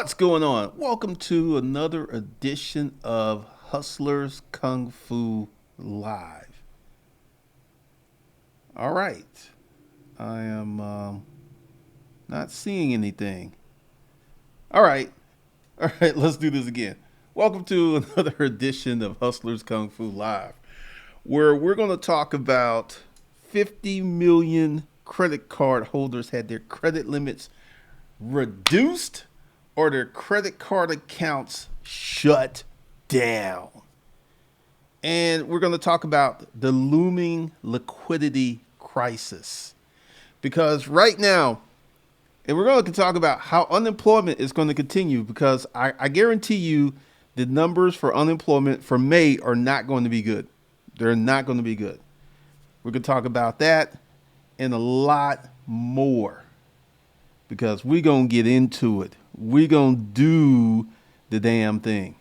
What's going on? Welcome to another edition of Hustlers Kung Fu Live. All right. I am not seeing anything. All right. All right, let's do this again. Welcome to another edition of Hustlers Kung Fu Live, where we're going to talk about 50 million credit card holders had their credit limits reduced or their credit card accounts shut down. And we're going to talk about the looming liquidity crisis. Because right now, and we're going to talk about how unemployment is going to continue, because I guarantee you the numbers for unemployment for May are not going to be good. They're not going to be good. We're going to talk about that and a lot more, because we're going to get into it. We're going to do the damn thing.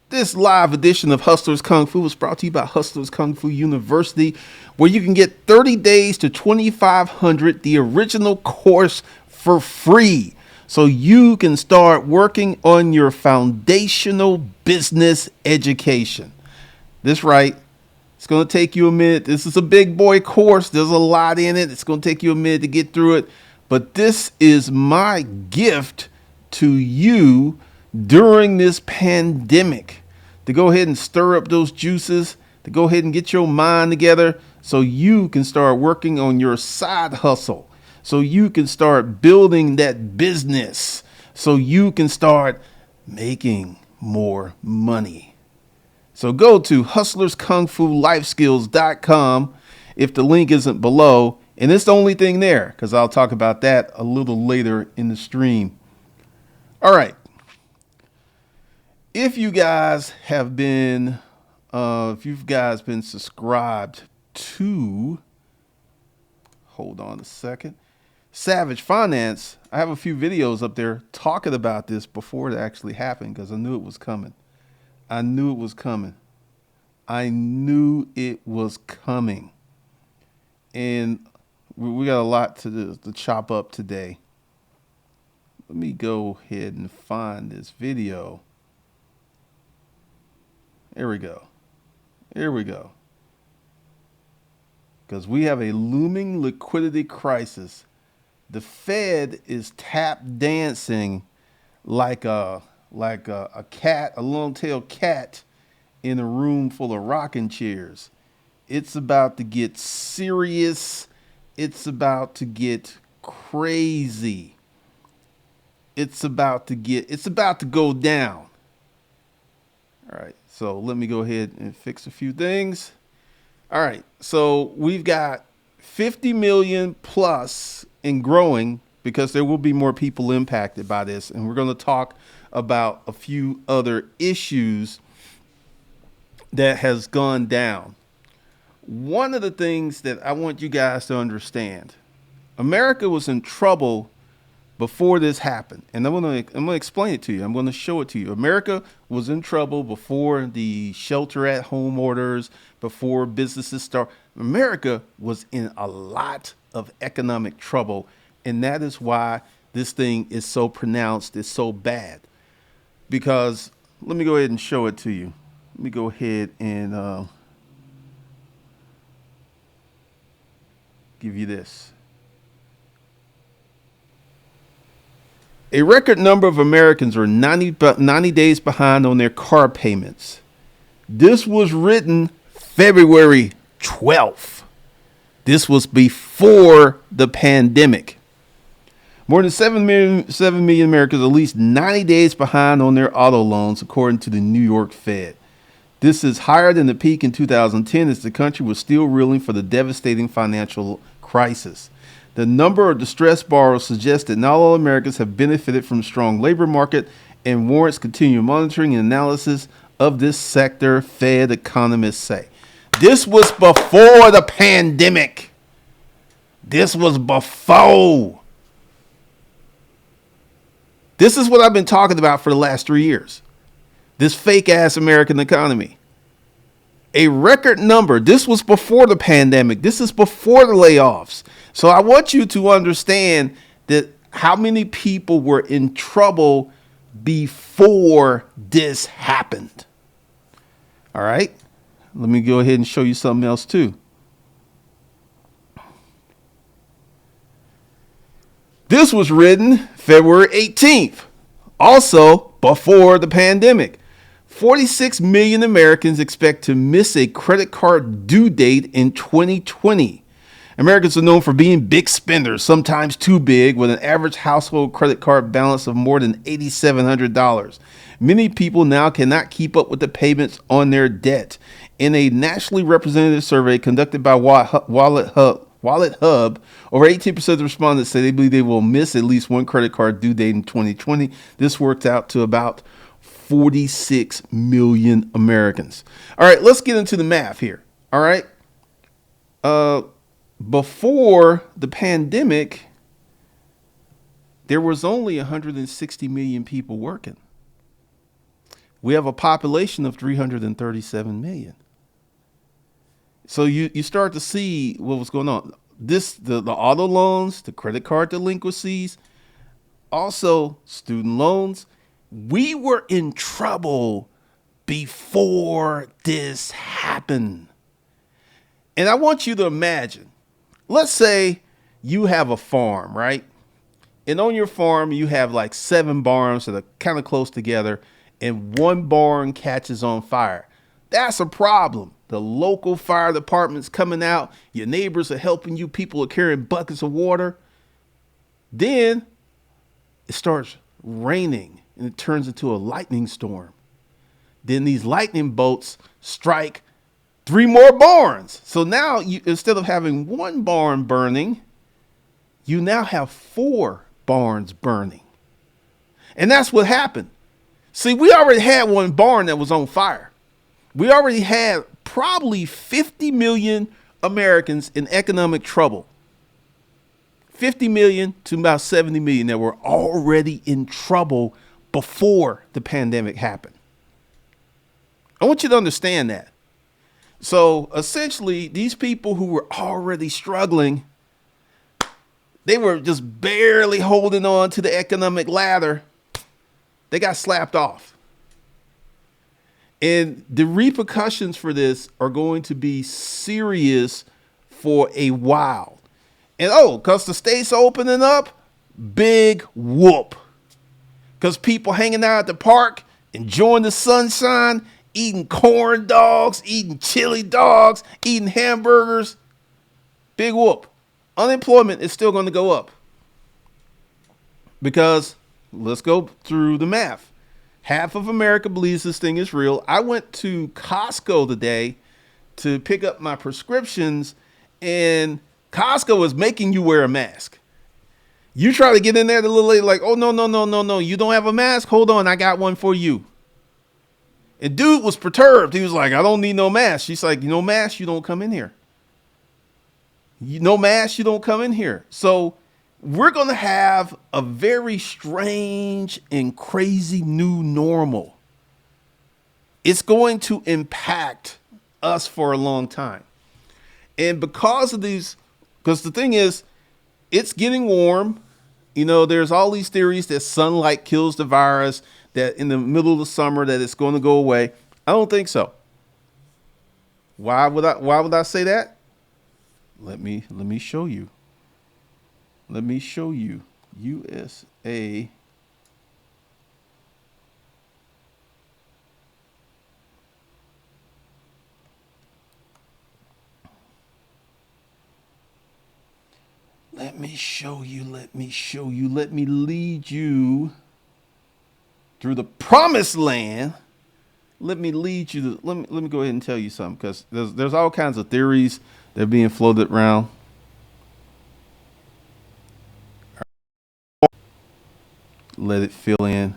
This live edition of Hustlers Kung Fu is brought to you by Hustlers Kung Fu University, where you can get 30 days to 2,500, the original course, for free, so you can start working on your foundational business education. That's right. It's going to take you a minute. This is a big boy course. There's a lot in it. It's going to take you a minute to get through it. But this is my gift to you during this pandemic, to go ahead and stir up those juices, to go ahead and get your mind together so you can start working on your side hustle, so you can start building that business, so you can start making more money. So go to hustlerskungfulifeskills.com if the link isn't below. And it's the only thing there, because I'll talk about that a little later in the stream. All right. If you guys have been, subscribed to, hold on a second, Savage Finance, I have a few videos up there talking about this before it actually happened, because I knew it was coming. I knew it was coming. And we got a lot to chop up today. Let me go ahead and find this video. Here we go. Because we have a looming liquidity crisis. The Fed is tap dancing like a cat, a long-tailed cat in a room full of rocking chairs. It's about to get serious. It's about to get crazy. It's about to go down. All right, so let me go ahead and fix a few things. All right, so we've got 50 million plus and growing, because there will be more people impacted by this. And we're going to talk about a few other issues that has gone down. One of the things that I want you guys to understand, America was in trouble before this happened. And I'm going to explain it to you. I'm going to show it to you. America was in trouble before the shelter at home orders, before businesses start. America was in a lot of economic trouble. And that is why this thing is so pronounced, it's so bad. Because let me go ahead and show it to you. Let me go ahead and give you this. A record number of Americans are 90 days behind on their car payments. This was written February 12th. This was before the pandemic. More than 7 million Americans are at least 90 days behind on their auto loans, according to the New York Fed. This is higher than the peak in 2010, as the country was still reeling from the devastating financial crisis. The number of distressed borrowers suggests that not all Americans have benefited from a strong labor market and warrants continued monitoring and analysis of this sector, Fed economists say. This was before the pandemic. This was before. This is what I've been talking about for the last 3 years. This fake ass American economy. A record number. This was before the pandemic. This is before the layoffs. So I want you to understand that how many people were in trouble before this happened. All right. Let me go ahead and show you something else too. This was written February 18th, also before the pandemic. 46 million Americans expect to miss a credit card due date in 2020. Americans are known for being big spenders, sometimes too big, with an average household credit card balance of more than $8,700. Many people now cannot keep up with the payments on their debt. In a nationally representative survey conducted by Wallet Hub, over 18% of the respondents say they believe they will miss at least one credit card due date in 2020. This works out to about 46 million Americans. All right, let's get into the math here. All right. Before the pandemic, there was only 160 million people working. We have a population of 337 million. So you start to see what was going on. The auto loans, the credit card delinquencies, also student loans. We were in trouble before this happened. And I want you to imagine, let's say you have a farm, right? And on your farm, you have like 7 barns that are kind of close together, and one barn catches on fire. That's a problem. The local fire department's coming out. Your neighbors are helping you. People are carrying buckets of water. Then it starts raining and it turns into a lightning storm. Then these lightning bolts strike 3 more barns. So now instead of having 1 barn burning, you now have 4 barns burning. And that's what happened. See, we already had 1 barn that was on fire. We already had probably 50 million Americans in economic trouble. 50 million to about 70 million that were already in trouble before the pandemic happened. I want you to understand that. So essentially, these people who were already struggling, they were just barely holding on to the economic ladder. They got slapped off. And the repercussions for this are going to be serious for a while. And because the state's opening up, big whoop. Because people hanging out at the park, enjoying the sunshine, eating corn dogs, eating chili dogs, eating hamburgers, big whoop. Unemployment is still going to go up. Because let's go through the math. Half of America believes this thing is real. I went to Costco today to pick up my prescriptions, and Costco is making you wear a mask. You try to get in there, the little lady like, oh, no. You don't have a mask? Hold on, I got one for you. And dude was perturbed. He was like, I don't need no mask. She's like, no mask, you don't come in here. No mask, you don't come in here. So we're going to have a very strange and crazy new normal. It's going to impact us for a long time. And because of these, because the thing is, it's getting warm. You know, there's all these theories that sunlight kills the virus, that in the middle of the summer that it's going to go away. I don't think so. Why would I say that? Let me show you. Let me show you. USA. Let me show you. Let me lead you through the promised land. Let me lead you to, let me go ahead and tell you something, because there's all kinds of theories that are being floated around. Let it fill in.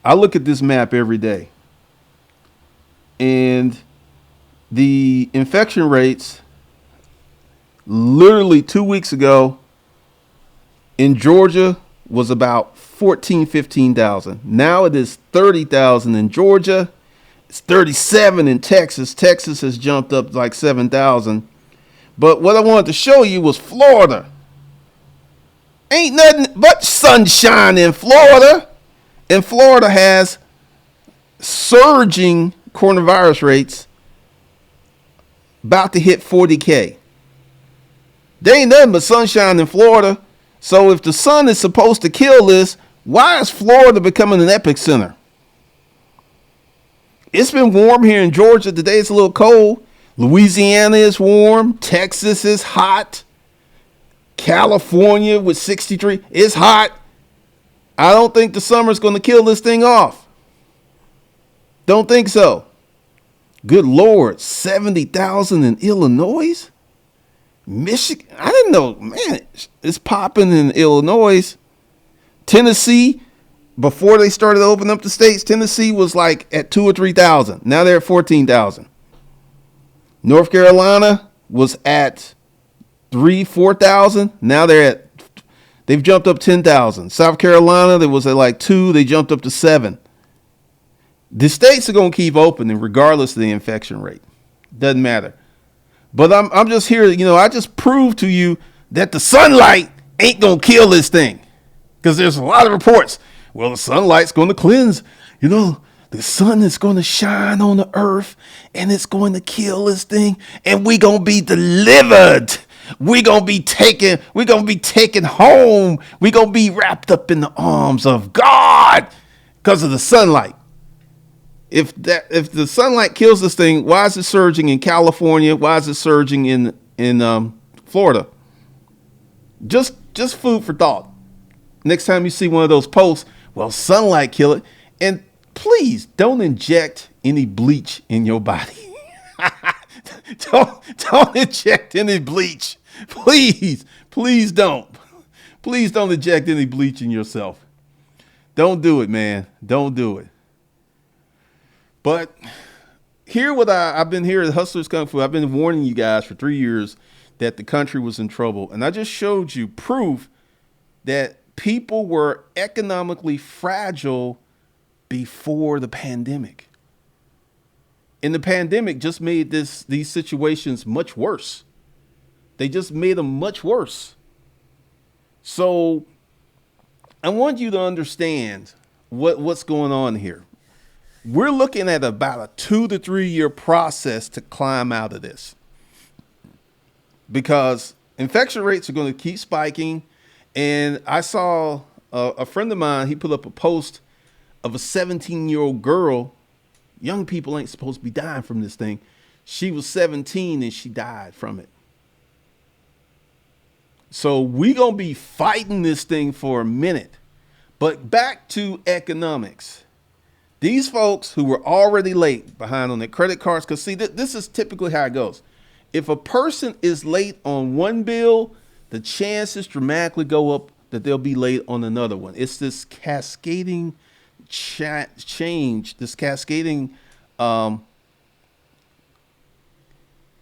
I look at this map every day, and the infection rates literally 2 weeks ago in Georgia was about 15,000. Now it is 30,000 in Georgia. It's 37 in Texas. Texas has jumped up like 7,000. But what I wanted to show you was Florida. Ain't nothing but sunshine in Florida. And Florida has surging coronavirus rates, about to hit 40K. There ain't nothing but sunshine in Florida. So if the sun is supposed to kill this, why is Florida becoming an epicenter? It's been warm here in Georgia. Today it's a little cold. Louisiana is warm. Texas is hot. California with 63. It's hot. I don't think the summer's going to kill this thing off. Don't think so. Good Lord. 70,000 in Illinois? Michigan? I didn't know. Man, it's popping in Illinois. Tennessee, before they started to open up the states, Tennessee was like at 2,000 or 3,000. Now they're at 14,000. North Carolina was at 4,000. Now they've jumped up 10,000. South Carolina, there was at like 2. They jumped up to 7. The states are going to keep opening regardless of the infection rate. Doesn't matter. But I'm just here, I just proved to you that the sunlight ain't going to kill this thing. Because there's a lot of reports. Well, the sunlight's going to cleanse. The sun is going to shine on the earth and it's going to kill this thing. And we're going to be delivered. We're going to be taken home. We're going to be wrapped up in the arms of God because of the sunlight. If the sunlight kills this thing, why is it surging in California? Why is it surging in Florida? Just food for thought. Next time you see one of those posts, well, sunlight kill it. And please don't inject any bleach in your body. Don't inject any bleach. Please don't. Please don't inject any bleach in yourself. Don't do it, man. Don't do it. But I've been here at Hustlers Kung Fu. I've been warning you guys for 3 years that the country was in trouble. And I just showed you proof that people were economically fragile before the pandemic. And the pandemic just made these situations much worse. They just made them much worse. So I want you to understand what's going on here. We're looking at about a 2 to 3 year process to climb out of this, because infection rates are going to keep spiking. And I saw a friend of mine, he put up a post of a 17-year-old girl. Young people ain't supposed to be dying from this thing. She was 17 and she died from it. So we going to be fighting this thing for a minute. But back to economics. These folks who were already late behind on their credit cards, because see, this is typically how it goes. If a person is late on one bill, the chances dramatically go up that they'll be late on another one. It's this cascading change, this cascading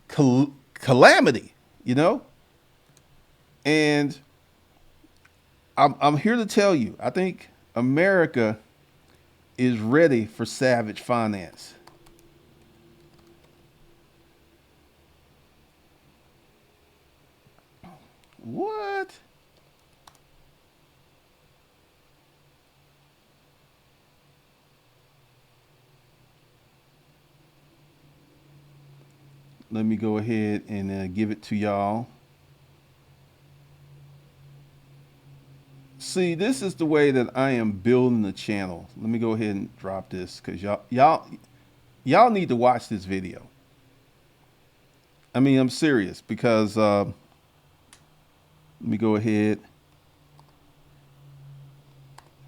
calamity, And I'm here to tell you, I think America is ready for savage finance. What? Let me go ahead and give it to y'all. See, this is the way that I am building the channel. Let me go ahead and drop this because y'all need to watch this video. I mean, I'm serious because let me go ahead.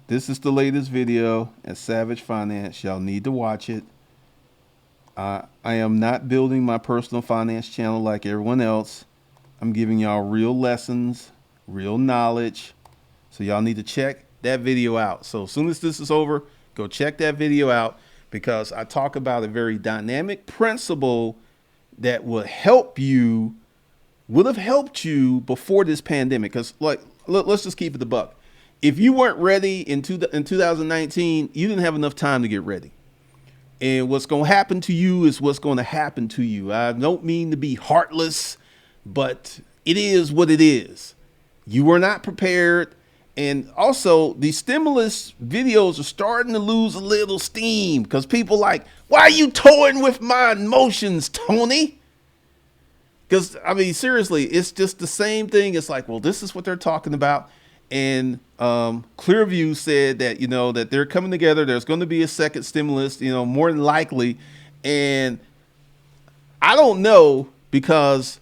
This is the latest video at Savage Finance. Y'all need to watch it. I am not building my personal finance channel like everyone else. I'm giving y'all real lessons, real knowledge. So y'all need to check that video out. So as soon as this is over, go check that video out, because I talk about a very dynamic principle that would help you, would have helped you before this pandemic. Because let's just keep it the buck. If you weren't ready in 2019, you didn't have enough time to get ready. And what's going to happen to you is what's going to happen to you. I don't mean to be heartless, but it is what it is. You were not prepared. And also, the stimulus videos are starting to lose a little steam because people like, why are you toying with my emotions, Tony? Because, I mean, seriously, it's just the same thing. It's like, well, this is what they're talking about. And Clearview said that, that they're coming together. There's going to be a second stimulus, more than likely. And I don't know because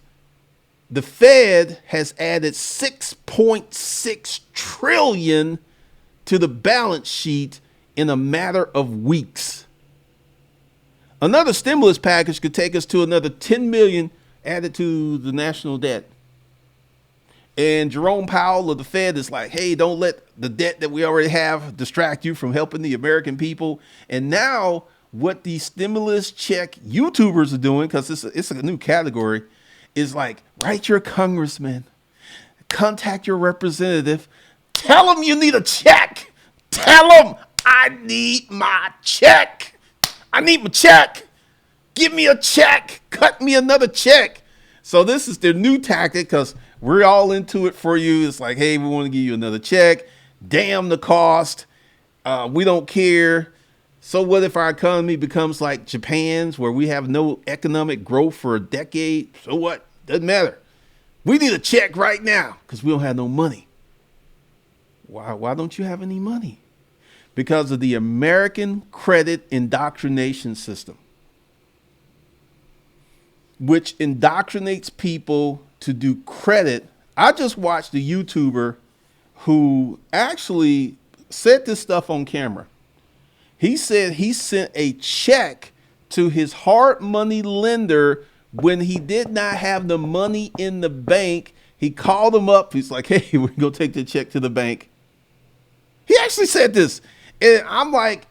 the Fed has added 6.6 trillion to the balance sheet in a matter of weeks. Another stimulus package could take us to another 10 million added to the national debt. And Jerome Powell of the Fed is like, hey, don't let the debt that we already have distract you from helping the American people. And now what the stimulus check YouTubers are doing, because it's a new category, is like, write your congressman, contact your representative, tell them you need a check. Tell them I need my check. I need my check. Give me a check. Cut me another check. So this is their new tactic because we're all into it for you. It's like, hey, we want to give you another check. Damn the cost. We don't care. So what if our economy becomes like Japan's, where we have no economic growth for a decade? So what? Doesn't matter. We need a check right now because we don't have no money. Why don't you have any money? Because of the American credit indoctrination system, which indoctrinates people to do credit. I just watched a YouTuber who actually said this stuff on camera. He said he sent a check to his hard money lender when he did not have the money in the bank. He called him up. He's like, hey, we're going to take the check to the bank. He actually said this. And I'm like,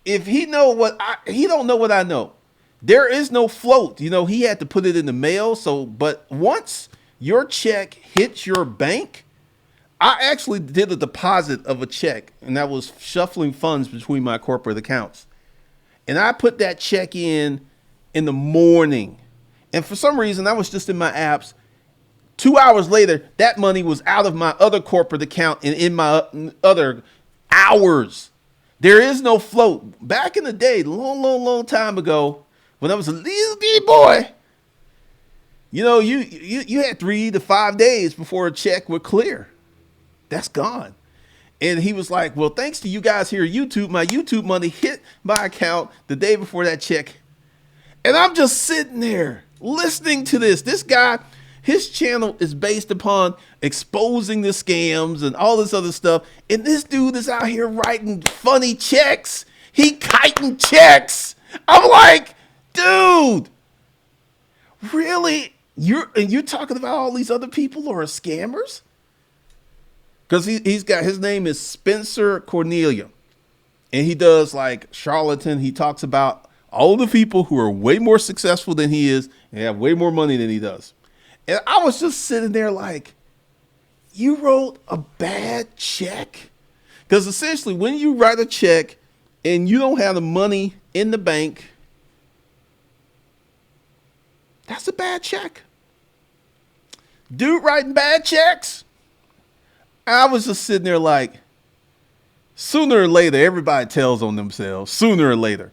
if he he don't know what I know. There is no float. He had to put it in the mail. But once your check hits your bank, I actually did a deposit of a check, and that was shuffling funds between my corporate accounts. And I put that check in the morning. And for some reason, I was just in my apps. 2 hours later, that money was out of my other corporate account and in my other hours. There is no float. Back in the day, long time ago, when I was a little bitty boy, you had 3 to 5 days before a check would clear. That's gone. And he was like, well, thanks to you guys here at YouTube, my YouTube money hit my account the day before that check. And I'm just sitting there listening to this. This guy, his channel is based upon exposing the scams and all this other stuff. And this dude is out here writing funny checks. He kiting checks. I'm like, dude, really? You're talking about all these other people who are scammers? Because he's got, his name is Spencer Cornelia. And he does like charlatan. He talks about all the people who are way more successful than he is and have way more money than he does. And I was just sitting there like, you wrote a bad check? Because essentially when you write a check and you don't have the money in the bank, that's a bad check. Dude writing bad checks? I was just sitting there like, sooner or later, everybody tells on themselves, sooner or later.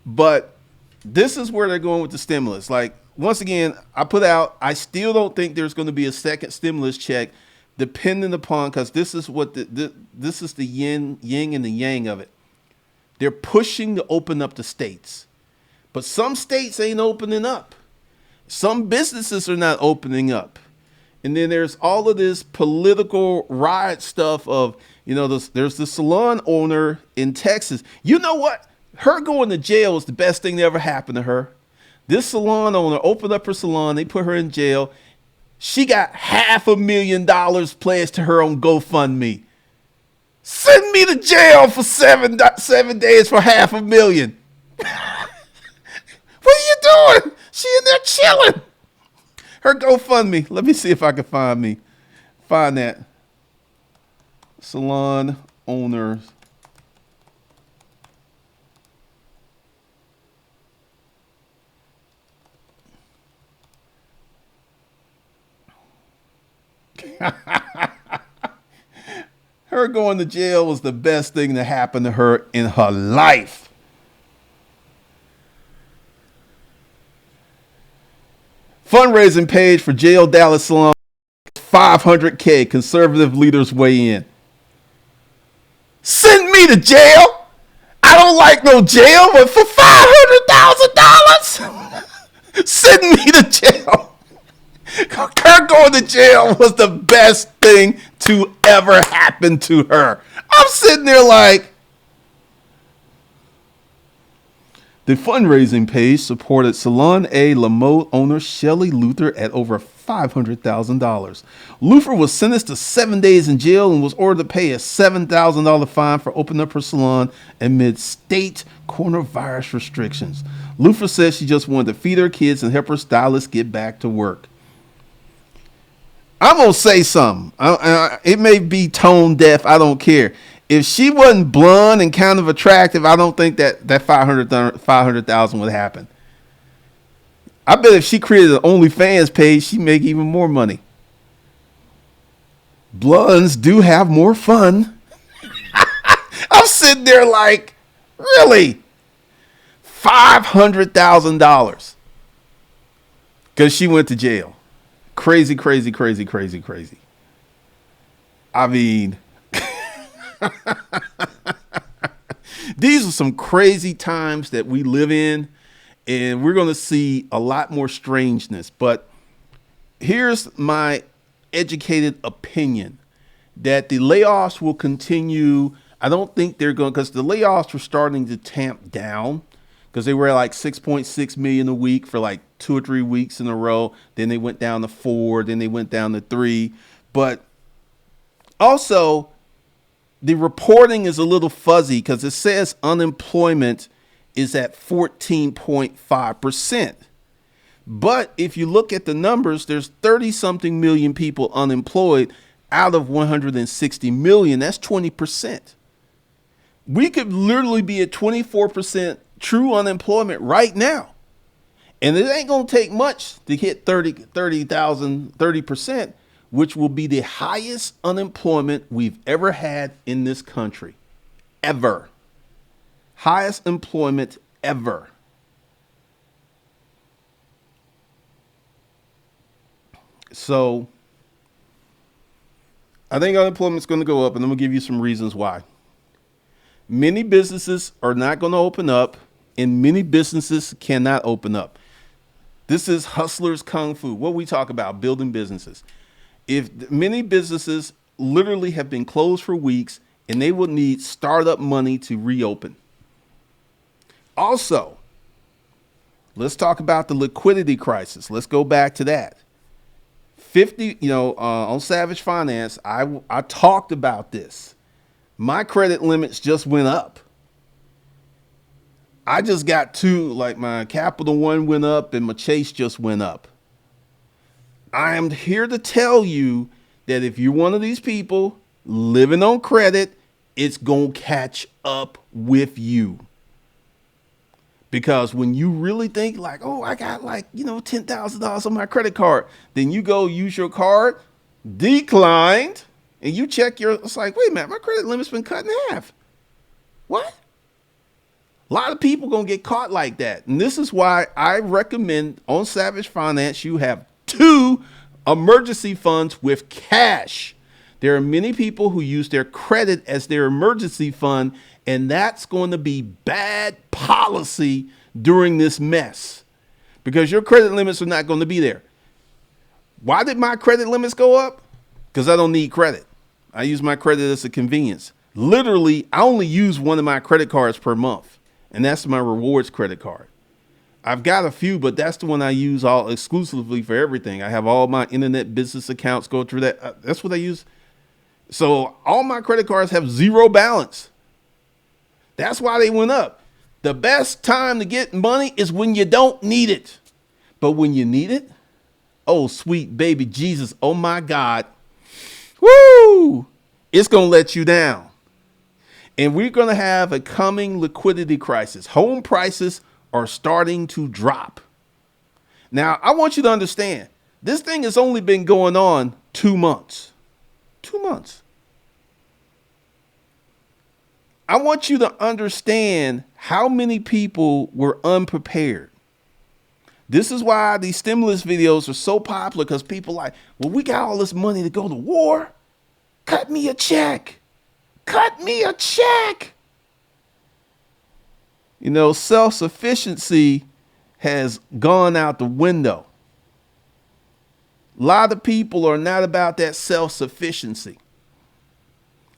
But this is where they're going with the stimulus. Like, once again, I still don't think there's going to be a second stimulus check, depending upon, because this is what this is the yin and the yang of it. They're pushing to open up the states, but some states ain't opening up. Some businesses are not opening up. And then there's all of this political riot stuff of, there's the salon owner in Texas. You know what? Her going to jail is the best thing that ever happened to her. This salon owner opened up her salon. They put her in jail. She got $500,000 pledged to her on GoFundMe. Send me to jail for 7 days for $500,000. What are you doing? She in there chilling. Her GoFundMe. Let me see if I can find that. Salon owners. Her going to jail was the best thing that happened to her in her life. Fundraising page for jail Dallas slum, 500K. Conservative leaders weigh in. Send me to jail. I don't like no jail, but for $500,000, send me to jail. Her going to jail was the best thing to ever happen to her. I'm sitting there like, the fundraising page supported Salon A. Lamotte owner Shelley Luther at over $500,000. Luther was sentenced to 7 days in jail and was ordered to pay a $7,000 fine for opening up her salon amid state coronavirus restrictions. Luther says she just wanted to feed her kids and help her stylist get back to work. I'm going to say something. It may be tone deaf. I don't care. If she wasn't blonde and kind of attractive, I don't think that 500,000 would happen. I bet if she created an OnlyFans page, she'd make even more money. Blondes do have more fun. I'm sitting there like, really? $500,000 because she went to jail. Crazy, crazy, crazy, crazy, crazy. I mean, these are some crazy times that we live in, and we're going to see a lot more strangeness. But here's my educated opinion that the layoffs will continue. I don't think they're going, because the layoffs were starting to tamp down, because they were at like 6.6 million a week for like 2 or 3 weeks in a row. Then they went down to 4, then they went down to 3. But also, the reporting is a little fuzzy because it says unemployment is at 14.5%. But if you look at the numbers, there's 30 something million people unemployed out of 160 million. That's 20%. We could literally be at 24% true unemployment right now. And it ain't going to take much to hit 30%, which will be the highest unemployment we've ever had in this country. Ever. Highest employment ever. So I think unemployment is going to go up, and I'm going to give you some reasons why. Many businesses are not going to open up, and many businesses cannot open up. This is hustlers kung fu. What we talk about, building businesses. If many businesses literally have been closed for weeks, and they will need startup money to reopen. Also, let's talk about the liquidity crisis. Let's go back to that. On Savage Finance, I talked about this. My credit limits just went up. I just got two, like my Capital One went up and my Chase just went up. I am here to tell you that if you're one of these people living on credit, it's going to catch up with you. Because when you really think like, oh, I got like, $10,000 on my credit card, then you go use your card, declined, and you check it's like, wait a minute, my credit limit's been cut in half. What? A lot of people going to get caught like that. And this is why I recommend on Savage Finance, you have 2 emergency funds with cash. There are many people who use their credit as their emergency fund, and that's going to be bad policy during this mess because your credit limits are not going to be there. Why did my credit limits go up? Because I don't need credit. I use my credit as a convenience. Literally, I only use one of my credit cards per month, and that's my rewards credit card. I've got a few, but that's the one I use all exclusively for everything. I have all my internet business accounts go through that. That's what I use. So all my credit cards have zero balance. That's why they went up. The best time to get money is when you don't need it. But when you need it, oh, sweet baby Jesus, oh my God, woo, it's going to let you down. And we're going to have a coming liquidity crisis. Home prices are starting to drop. Now, I want you to understand, this thing has only been going on 2 months. 2 months. I want you to understand how many people were unprepared. This is why these stimulus videos are so popular, because people are like, well, we got all this money to go to war. Cut me a check. Cut me a check. You know, self-sufficiency has gone out the window. A lot of people are not about that self-sufficiency.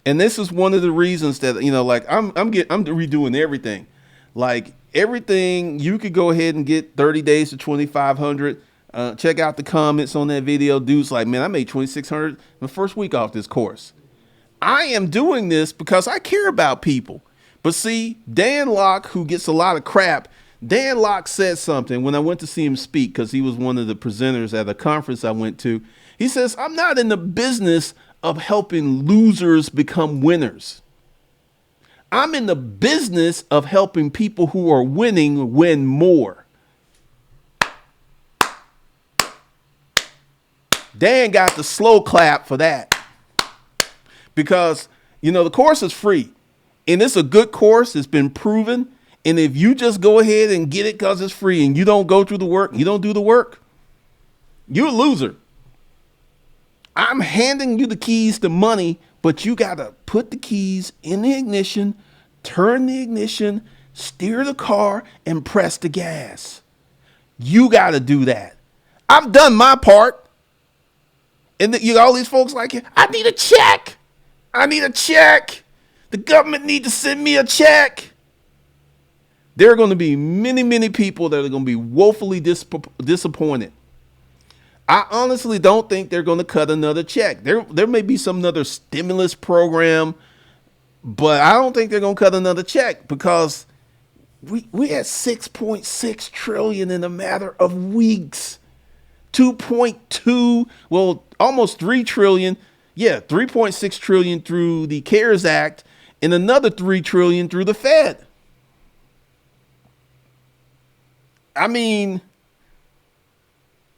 And this is one of the reasons that, you know, like I'm redoing everything. Like everything, you could go ahead and get 30 days to 2,500. Check out the comments on that video. Dude's like, man, I made 2,600 the first week off this course. I am doing this because I care about people. But see, Dan Locke, who gets a lot of crap, Dan Locke said something when I went to see him speak, because he was one of the presenters at a conference I went to. He says, I'm not in the business of helping losers become winners. I'm in the business of helping people who are winning win more. Dan got the slow clap for that, because, you know, the course is free and it's a good course. It's been proven. And if you just go ahead and get it because it's free and you don't go through the work, you don't do the work, you're a loser. I'm handing you the keys to money, but you got to put the keys in the ignition, turn the ignition, steer the car, and press the gas. You got to do that. I've done my part. And you got all these folks like, I need a check. I need a check. The government need to send me a check. There are going to be many, many people that are going to be woefully disappointed. I honestly don't think they're going to cut another check. There may be some other stimulus program, but I don't think they're going to cut another check, because we had 6.6 trillion in a matter of weeks. 2.2, well, almost 3 trillion. Yeah, 3.6 trillion through the CARES Act and another 3 trillion through the Fed. I mean,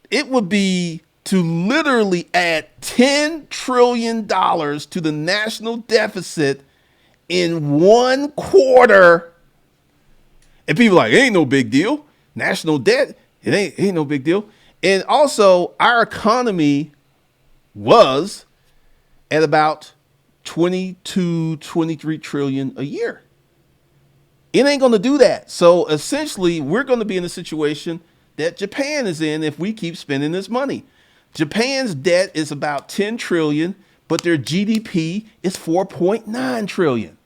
it would be to literally add $10 trillion to the national deficit in 1 quarter. And people are like, it ain't no big deal. National debt, it ain't no big deal. And also, our economy was at about 22, 23 trillion a year. It ain't going to do that. So essentially, we're going to be in a situation that Japan is in if we keep spending this money. Japan's debt is about 10 trillion, but their GDP is 4.9 trillion.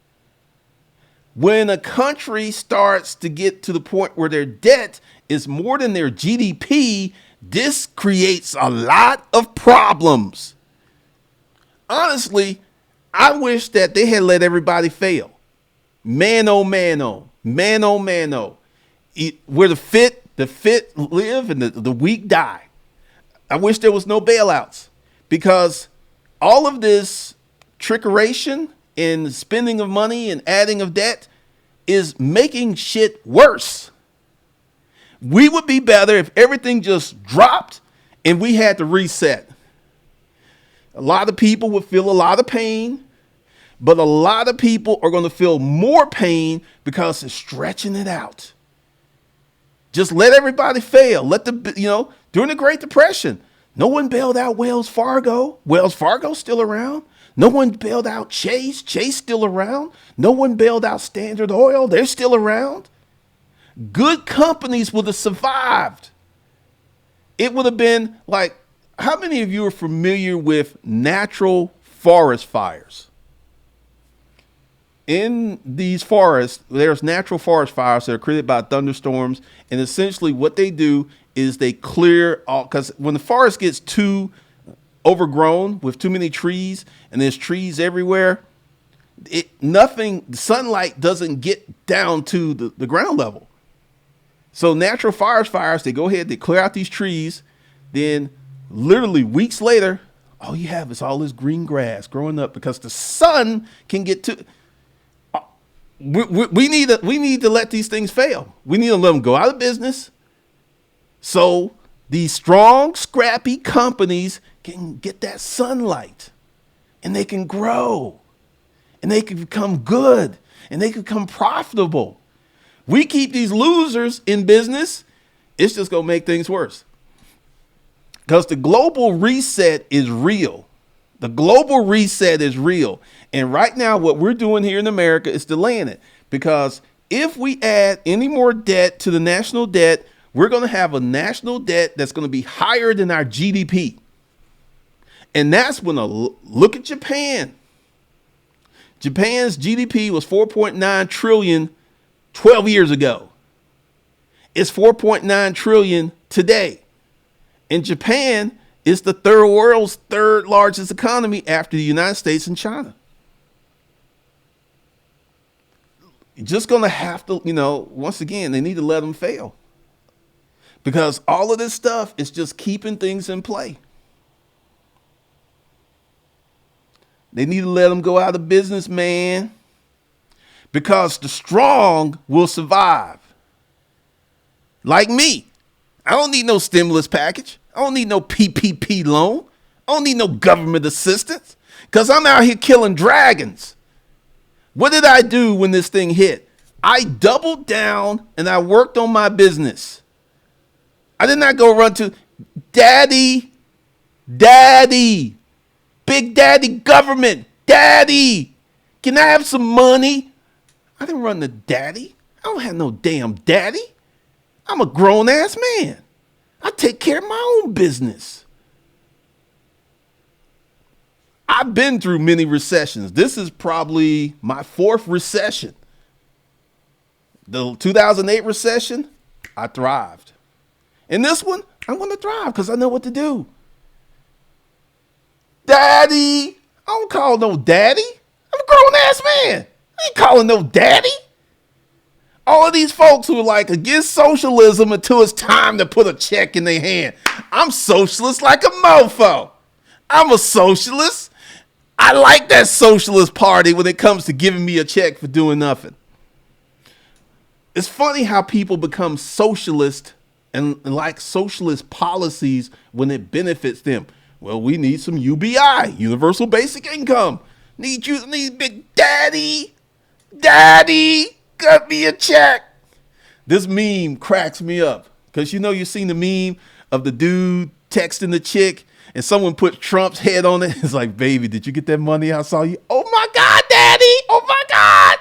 When a country starts to get to the point where their debt is more than their GDP, this creates a lot of problems. Honestly, I wish that they had let everybody fail. Mano, mano, mano, mano. Where the fit live and the weak die. I wish there was no bailouts, because all of this trickeration and spending of money and adding of debt is making shit worse. We would be better if everything just dropped and we had to reset. A lot of people would feel a lot of pain, but a lot of people are going to feel more pain because it's stretching it out. Just let everybody fail. During the Great Depression, no one bailed out Wells Fargo. Wells Fargo's still around. No one bailed out Chase. Chase still around. No one bailed out Standard Oil. They're still around. Good companies would have survived. It would have been like, how many of you are familiar with natural forest fires? In these forests, there's natural forest fires that are created by thunderstorms. And essentially what they do is they clear all, because when the forest gets too overgrown with too many trees and there's trees everywhere, sunlight doesn't get down to the ground level. So natural forest fires, they go ahead, they clear out these trees. Then literally weeks later, all you have is all this green grass growing up because the sun can get to. We need to let these things fail. We need to let them go out of business, so these strong, scrappy companies can get that sunlight, and they can grow, and they can become good, and they can become profitable. We keep these losers in business, it's just going to make things worse. Because the global reset is real. The global reset is real. And right now, what we're doing here in America is delaying it. Because if we add any more debt to the national debt, we're going to have a national debt that's going to be higher than our GDP. And that's when look at Japan. Japan's GDP was 4.9 trillion 12 years ago. It's 4.9 trillion today. And Japan is the world's third largest economy after the United States and China. You're just going to have to, once again, they need to let them fail. Because all of this stuff is just keeping things in play. They need to let them go out of business, man. Because the strong will survive. Like me. I don't need no stimulus package. I don't need no PPP loan. I don't need no government assistance. Because I'm out here killing dragons. What did I do when this thing hit? I doubled down and I worked on my business. I did not go run to daddy, big daddy government, daddy, can I have some money? I didn't run to daddy. I don't have no damn daddy. I'm a grown ass man. I take care of my own business. I've been through many recessions. This is probably my fourth recession. The 2008 recession, I thrived. In this one, I'm going to thrive because I know what to do. Daddy. I don't call no daddy. I'm a grown ass man. I ain't calling no daddy. All of these folks who are like against socialism until it's time to put a check in their hand. I'm socialist like a mofo. I'm a socialist. I like that socialist party when it comes to giving me a check for doing nothing. It's funny how people become socialist and like socialist policies when it benefits them. Well, we need some UBI, universal basic income. Need big daddy. Daddy, cut me a check. This meme cracks me up because you've seen the meme of the dude texting the chick and someone put Trump's head on it. It's like, baby, did you get that money I saw you? Oh my God, daddy. Oh my God.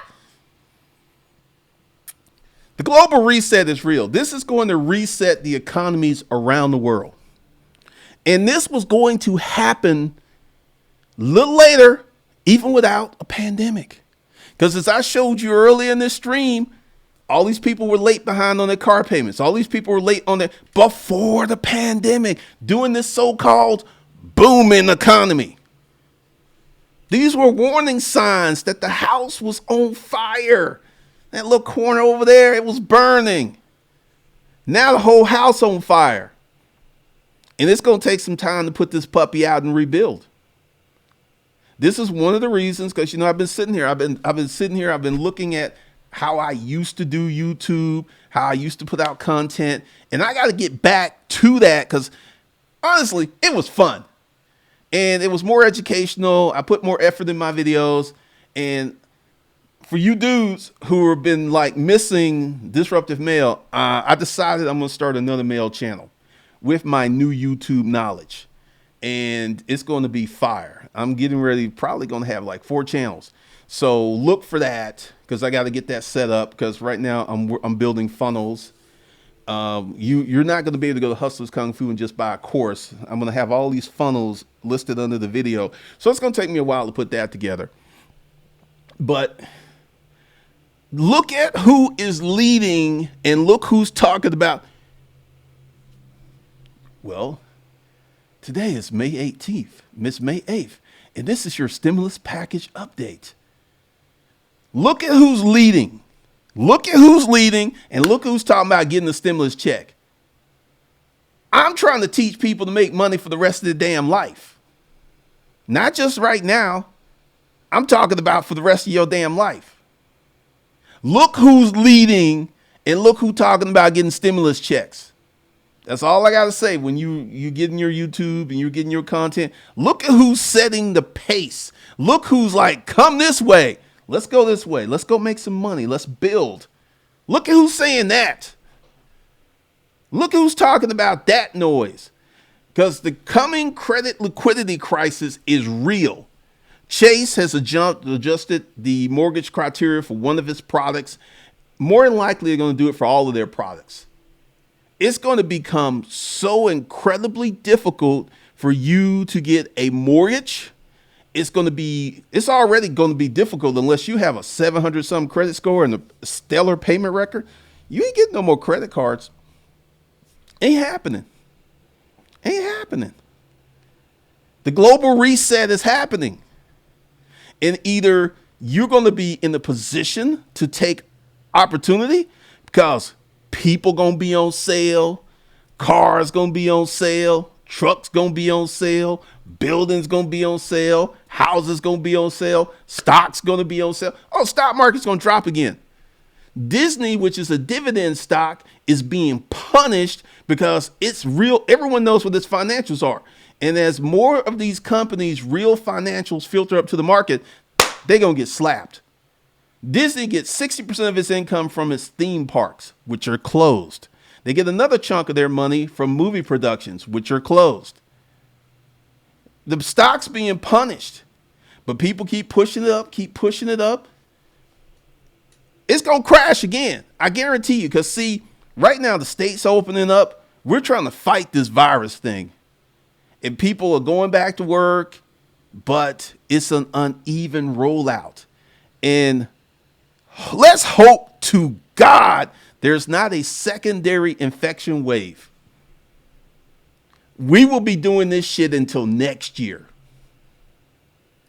The global reset is real. This is going to reset the economies around the world. And this was going to happen a little later, even without a pandemic. Because as I showed you earlier in this stream, all these people were late behind on their car payments. All these people were late on before the pandemic, doing this so-called booming economy. These were warning signs that the house was on fire. That little corner over there, it was burning. Now the whole house on fire. And it's going to take some time to put this puppy out and rebuild. This is one of the reasons, because, I've been sitting here. I've been looking at how I used to do YouTube, how I used to put out content. And I got to get back to that because, honestly, it was fun. And it was more educational. I put more effort in my videos. And for you dudes who have been like missing Disruptive Mail, I decided I'm going to start another mail channel with my new YouTube knowledge. And it's going to be fire. I'm getting ready, probably going to have like 4 channels. So look for that because I got to get that set up because right now I'm building funnels. You're not going to be able to go to Hustlers Kung Fu and just buy a course. I'm going to have all these funnels listed under the video. So it's going to take me a while to put that together. But look at who is leading and look who's talking about. Well, today is May 18th, May 8th, and this is your stimulus package update. Look at who's leading. Look at who's leading and look who's talking about getting a stimulus check. I'm trying to teach people to make money for the rest of their damn life. Not just right now. I'm talking about for the rest of your damn life. Look who's leading and look who's talking about getting stimulus checks. That's all I got to say. When you get in your YouTube and you're getting your content, look at who's setting the pace. Look who's like, come this way. Let's go this way. Let's go make some money. Let's build. Look at who's saying that. Look who's talking about that noise. Because the coming credit liquidity crisis is real. Chase has adjusted the mortgage criteria for one of its products. More than likely, they're going to do it for all of their products. It's going to become so incredibly difficult for you to get a mortgage. It's already going to be difficult unless you have a 700 something credit score and a stellar payment record. You ain't getting no more credit cards. Ain't happening. Ain't happening. The global reset is happening. And either you're going to be in the position to take opportunity because people going to be on sale, cars going to be on sale, trucks going to be on sale, buildings going to be on sale, houses going to be on sale, stocks going to be on sale. Oh, stock market's going to drop again. Disney, which is a dividend stock, is being punished because it's real. Everyone knows what its financials are. And as more of these companies' real financials filter up to the market, they're going to get slapped. Disney gets 60% of its income from its theme parks, which are closed. They get another chunk of their money from movie productions, which are closed. The stock's being punished, but people keep pushing it up, keep pushing it up. It's going to crash again. I guarantee you. Because see, right now the state's opening up. We're trying to fight this virus thing. And people are going back to work, but it's an uneven rollout. And let's hope to God there's not a secondary infection wave. We will be doing this shit until next year.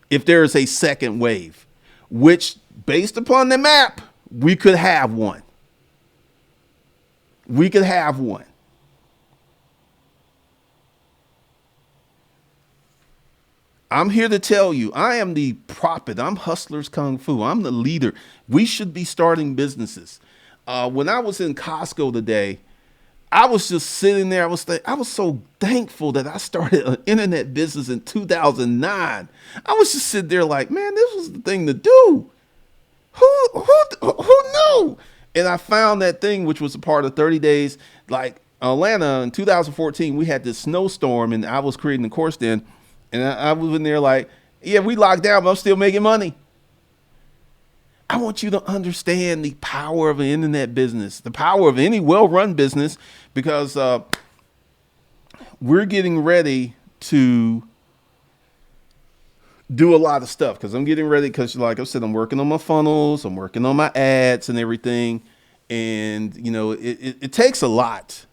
If there is a second wave, which based upon the map, we could have one. We could have one. I'm here to tell you, I am the prophet. I'm Hustlers Kung Fu. I'm the leader. We should be starting businesses. When I was in Costco today, I was just sitting there. I was so thankful that I started an internet business in 2009. I was just sitting there like, man, this was the thing to do. Who knew? And I found that thing, which was a part of 30 days. Like Atlanta in 2014, we had this snowstorm and I was creating the course then. And I was in there like, yeah, we locked down, but I'm still making money. I want you to understand the power of an internet business, the power of any well-run business, because we're getting ready to do a lot of stuff. Because I'm getting ready, because like I said, I'm working on my funnels, I'm working on my ads and everything. And, you know, it takes a lot.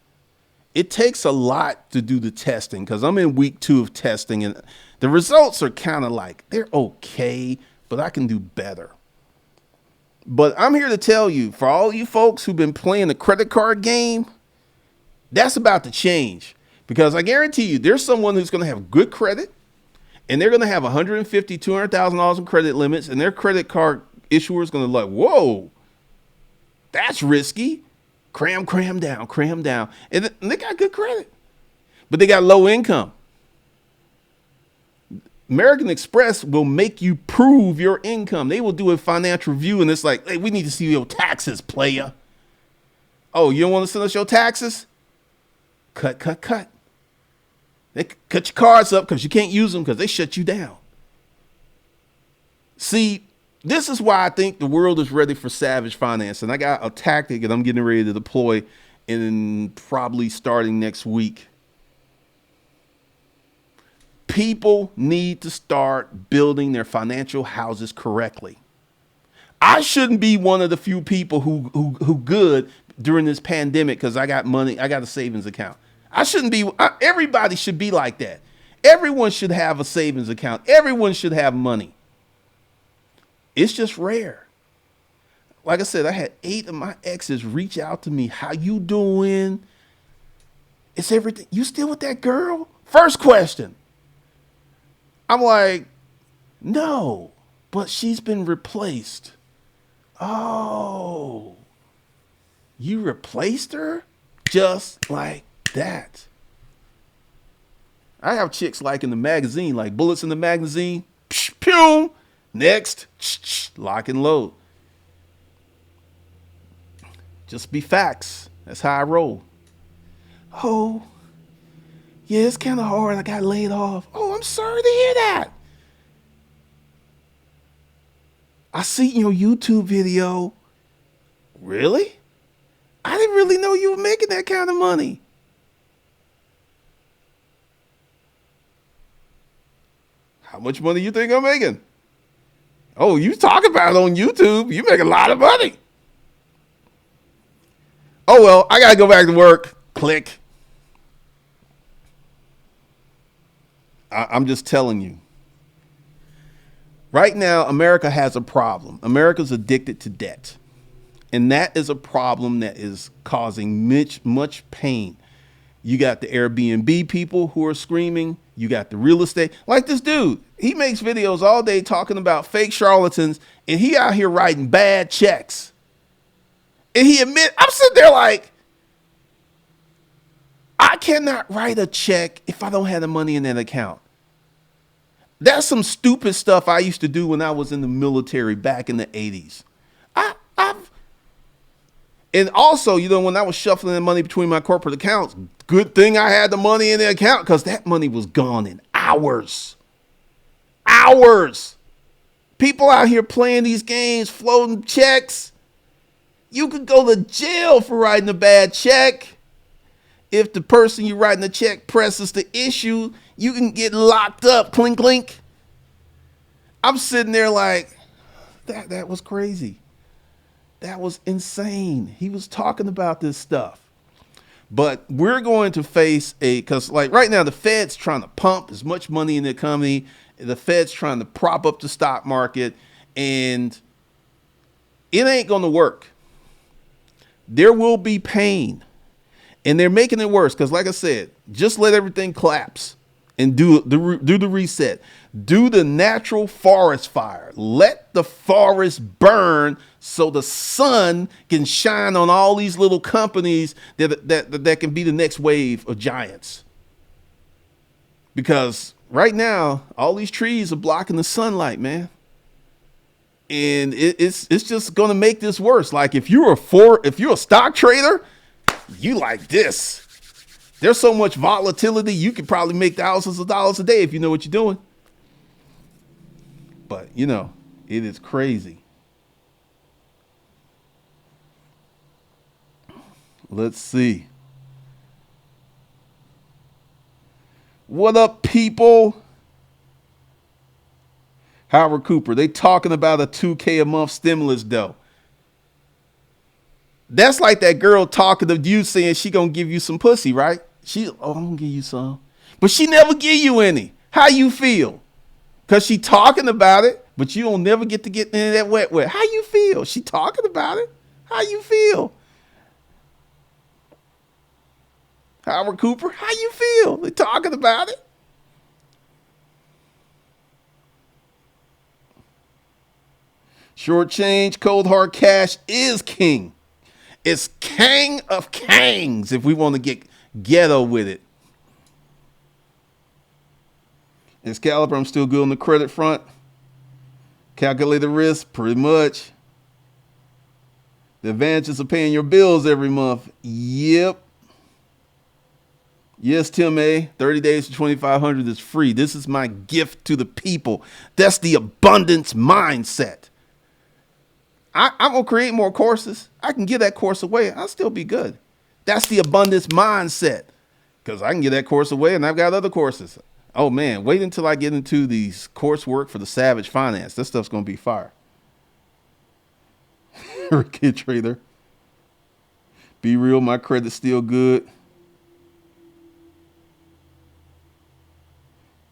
It takes a lot to do the testing, because I'm in week 2 of testing and the results are kind of like, they're okay, but I can do better. But I'm here to tell you, for all you folks who've been playing the credit card game, that's about to change, because I guarantee you there's someone who's going to have good credit and they're going to have $150,000, $200,000 in credit limits, and their credit card issuer is going to like, whoa, that's risky. Cram down. And they got good credit, but they got low income. American Express will make you prove your income. They will do a financial review and it's like, hey, we need to see your taxes, playa. Oh, you don't want to send us your taxes? Cut. They cut your cards up because you can't use them because they shut you down. See, this is why I think the world is ready for savage finance. And I got a tactic that I'm getting ready to deploy in probably starting next week. People need to start building their financial houses correctly. I shouldn't be one of the few people who good during this pandemic because I got money. I got a savings account. I shouldn't be. Everybody should be like that. Everyone should have a savings account. Everyone should have money. It's just rare. Like I said, I had 8 of my exes reach out to me. How you doing? It's everything. You still with that girl? First question. I'm like, no, but she's been replaced. Oh, you replaced her? Just like that? I have chicks like in the magazine, like bullets in the magazine. Psh, pew. Next. Lock and load. Just be facts. That's how I roll. Oh, yeah, it's kind of hard. I got laid off. Oh, I'm sorry to hear that. I seen your YouTube video. Really? I didn't really know you were making that kind of money. How much money you think I'm making? Oh, you talk about it on YouTube. You make a lot of money. Oh, well, I got to go back to work. Click. I'm just telling you. Right now, America has a problem. America's addicted to debt. And that is a problem that is causing much pain. You got the Airbnb people who are screaming. You got the real estate. Like this dude, he makes videos all day talking about fake charlatans, and he out here writing bad checks. And I'm sitting there like, I cannot write a check if I don't have the money in that account. That's some stupid stuff I used to do when I was in the military back in the 80s. And also, when I was shuffling the money between my corporate accounts, good thing I had the money in the account because that money was gone in hours. Hours. People out here playing these games, floating checks. You could go to jail for writing a bad check. If the person you're writing the check presses the issue, you can get locked up. Clink, clink. I'm sitting there like, that was crazy. That was insane. He was talking about this stuff. But we're going to face because like right now, the Fed's trying to pump as much money in the economy. The Fed's trying to prop up the stock market, and it ain't going to work. There will be pain, and they're making it worse. Because like I said, just let everything collapse and do the reset. Do the natural forest fire. Let the forest burn so the sun can shine on all these little companies that can be the next wave of giants. Because right now, all these trees are blocking the sunlight, man. And it's just going to make this worse. Like if you're a stock trader, you like this. There's so much volatility, you could probably make thousands of dollars a day if you know what you're doing. But, it is crazy. Let's see. What up, people? Howard Cooper, they talking about a $2K a month stimulus, though. That's like that girl talking to you saying she gonna give you some pussy, right? I'm gonna give you some. But she never give you any. How you feel? Because she talking about it, but you don't never get into that wet. How you feel? She talking about it. How you feel? Howard Cooper, how you feel? They talking about it. Short change, cold hard cash is king. It's king of kings if we want to get ghetto with it. Excalibur, I'm still good on the credit front. Calculate the risk, pretty much. The advantages of paying your bills every month. Yep. Yes, Tim A. 30 days for $2,500 is free. This is my gift to the people. That's the abundance mindset. I'm going to create more courses. I can give that course away. I'll still be good. That's the abundance mindset. Because I can give that course away and I've got other courses. Oh, man, wait until I get into these coursework for the Savage Finance. This stuff's going to be fire. Kid trader. Be real, my credit's still good.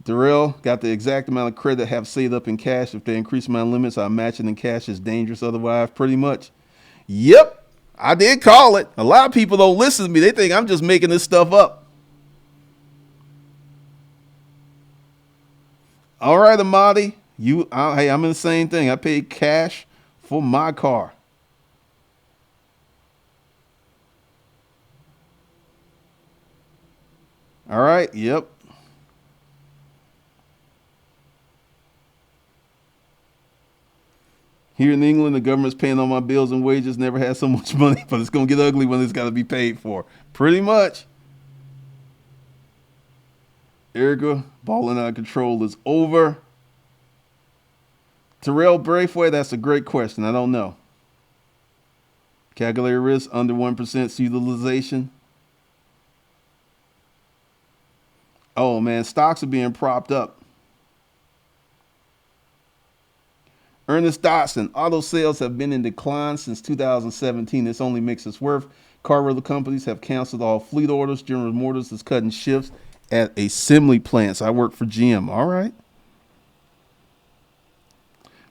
Darrell, got the exact amount of credit I have saved up in cash. If they increase my limits, I match it in cash. It's dangerous otherwise, pretty much. Yep, I did call it. A lot of people don't listen to me. They think I'm just making this stuff up. All right, Amadi. Hey, I'm in the same thing. I paid cash for my car. All right. Yep. Here in England, the government's paying all my bills and wages. Never had so much money, but it's gonna get ugly when it's got to be paid for. Pretty much. Erica, balling out of control is over. Terrell Braithwaite, that's a great question. I don't know. Calculated risk under 1% utilization. Oh man, stocks are being propped up. Ernest Dotson, auto sales have been in decline since 2017. This only makes us worth. Car rental companies have canceled all fleet orders. General Motors is cutting shifts at assembly plants. I work for GM. All right.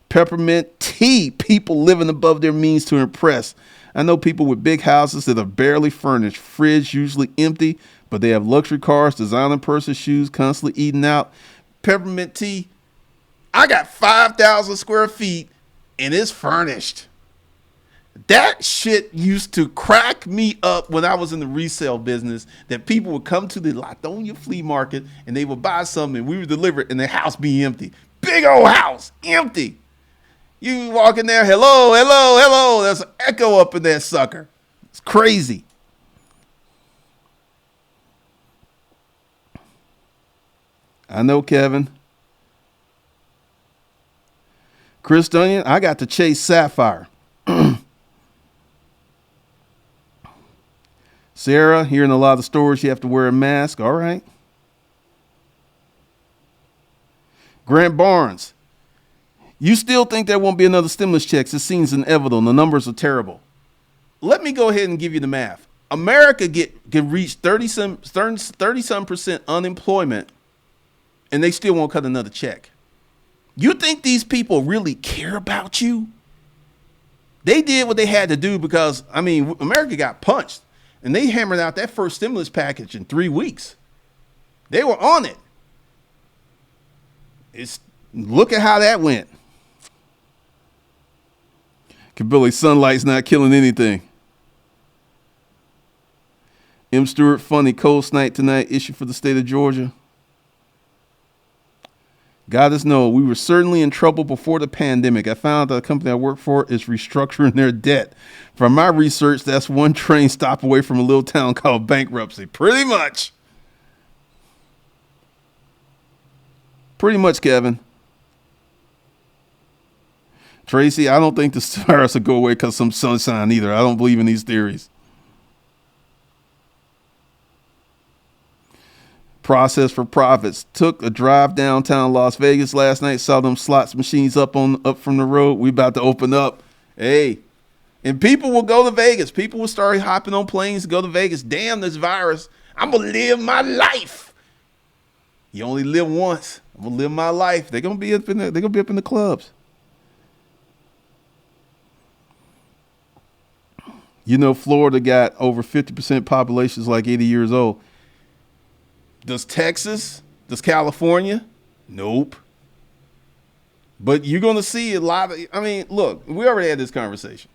Peppermint tea. People living above their means to impress. I know people with big houses that are barely furnished. Fridge usually empty, but they have luxury cars, designer purses, shoes, constantly eating out. Peppermint tea. I got 5,000 square feet and it's furnished. That shit used to crack me up when I was in the resale business, that people would come to the Latonia flea market and they would buy something and we would deliver it and the house be empty. Big old house, empty. You walk in there, hello, hello, hello. There's an echo up in that sucker. It's crazy. I know, Kevin. Chris Dunyan, I got to chase Sapphire. Sarah, here in a lot of stores, you have to wear a mask. All right. Grant Barnes, you still think there won't be another stimulus check? It seems inevitable. The numbers are terrible. Let me go ahead and give you the math. America can reach 30-some% unemployment, and they still won't cut another check. You think these people really care about you? They did what they had to do because, I mean, America got punched, and they hammered out that first stimulus package in 3 weeks. They were on it. Look at how that went. Billy, sunlight's not killing anything. M. Stewart, funny, cold night tonight, issue for the state of Georgia. God us know, we were certainly in trouble before the pandemic. I found that the company I work for is restructuring their debt. From my research, that's one train stop away from a little town called bankruptcy. Pretty much. Pretty much, Kevin. Tracy, I don't think the virus will go away because some sunshine either. I don't believe in these theories. Process for profits. Took a drive downtown Las Vegas last night. Saw them slots machines up from the road. We about to open up. Hey, and people will go to Vegas. People will start hopping on planes to go to Vegas. Damn this virus. I'm gonna live my life. You only live once. I'm gonna live my life. They're gonna be up in the clubs. You know, Florida got over 50% populations like 80 years old. Does Texas? Does California? Nope. But you're going to see a lot of, I mean, look, we already had this conversation.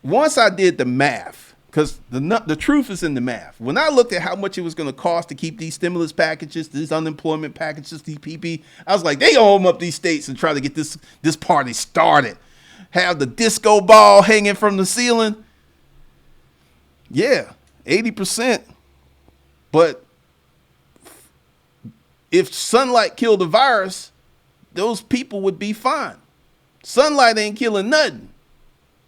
Once I did the math, because the truth is in the math. When I looked at how much it was going to cost to keep these stimulus packages, these unemployment packages, these PP, I was like, they gonna open up these states and try to get this party started. Have the disco ball hanging from the ceiling. Yeah, 80%. But if sunlight killed the virus, those people would be fine. Sunlight ain't killing nothing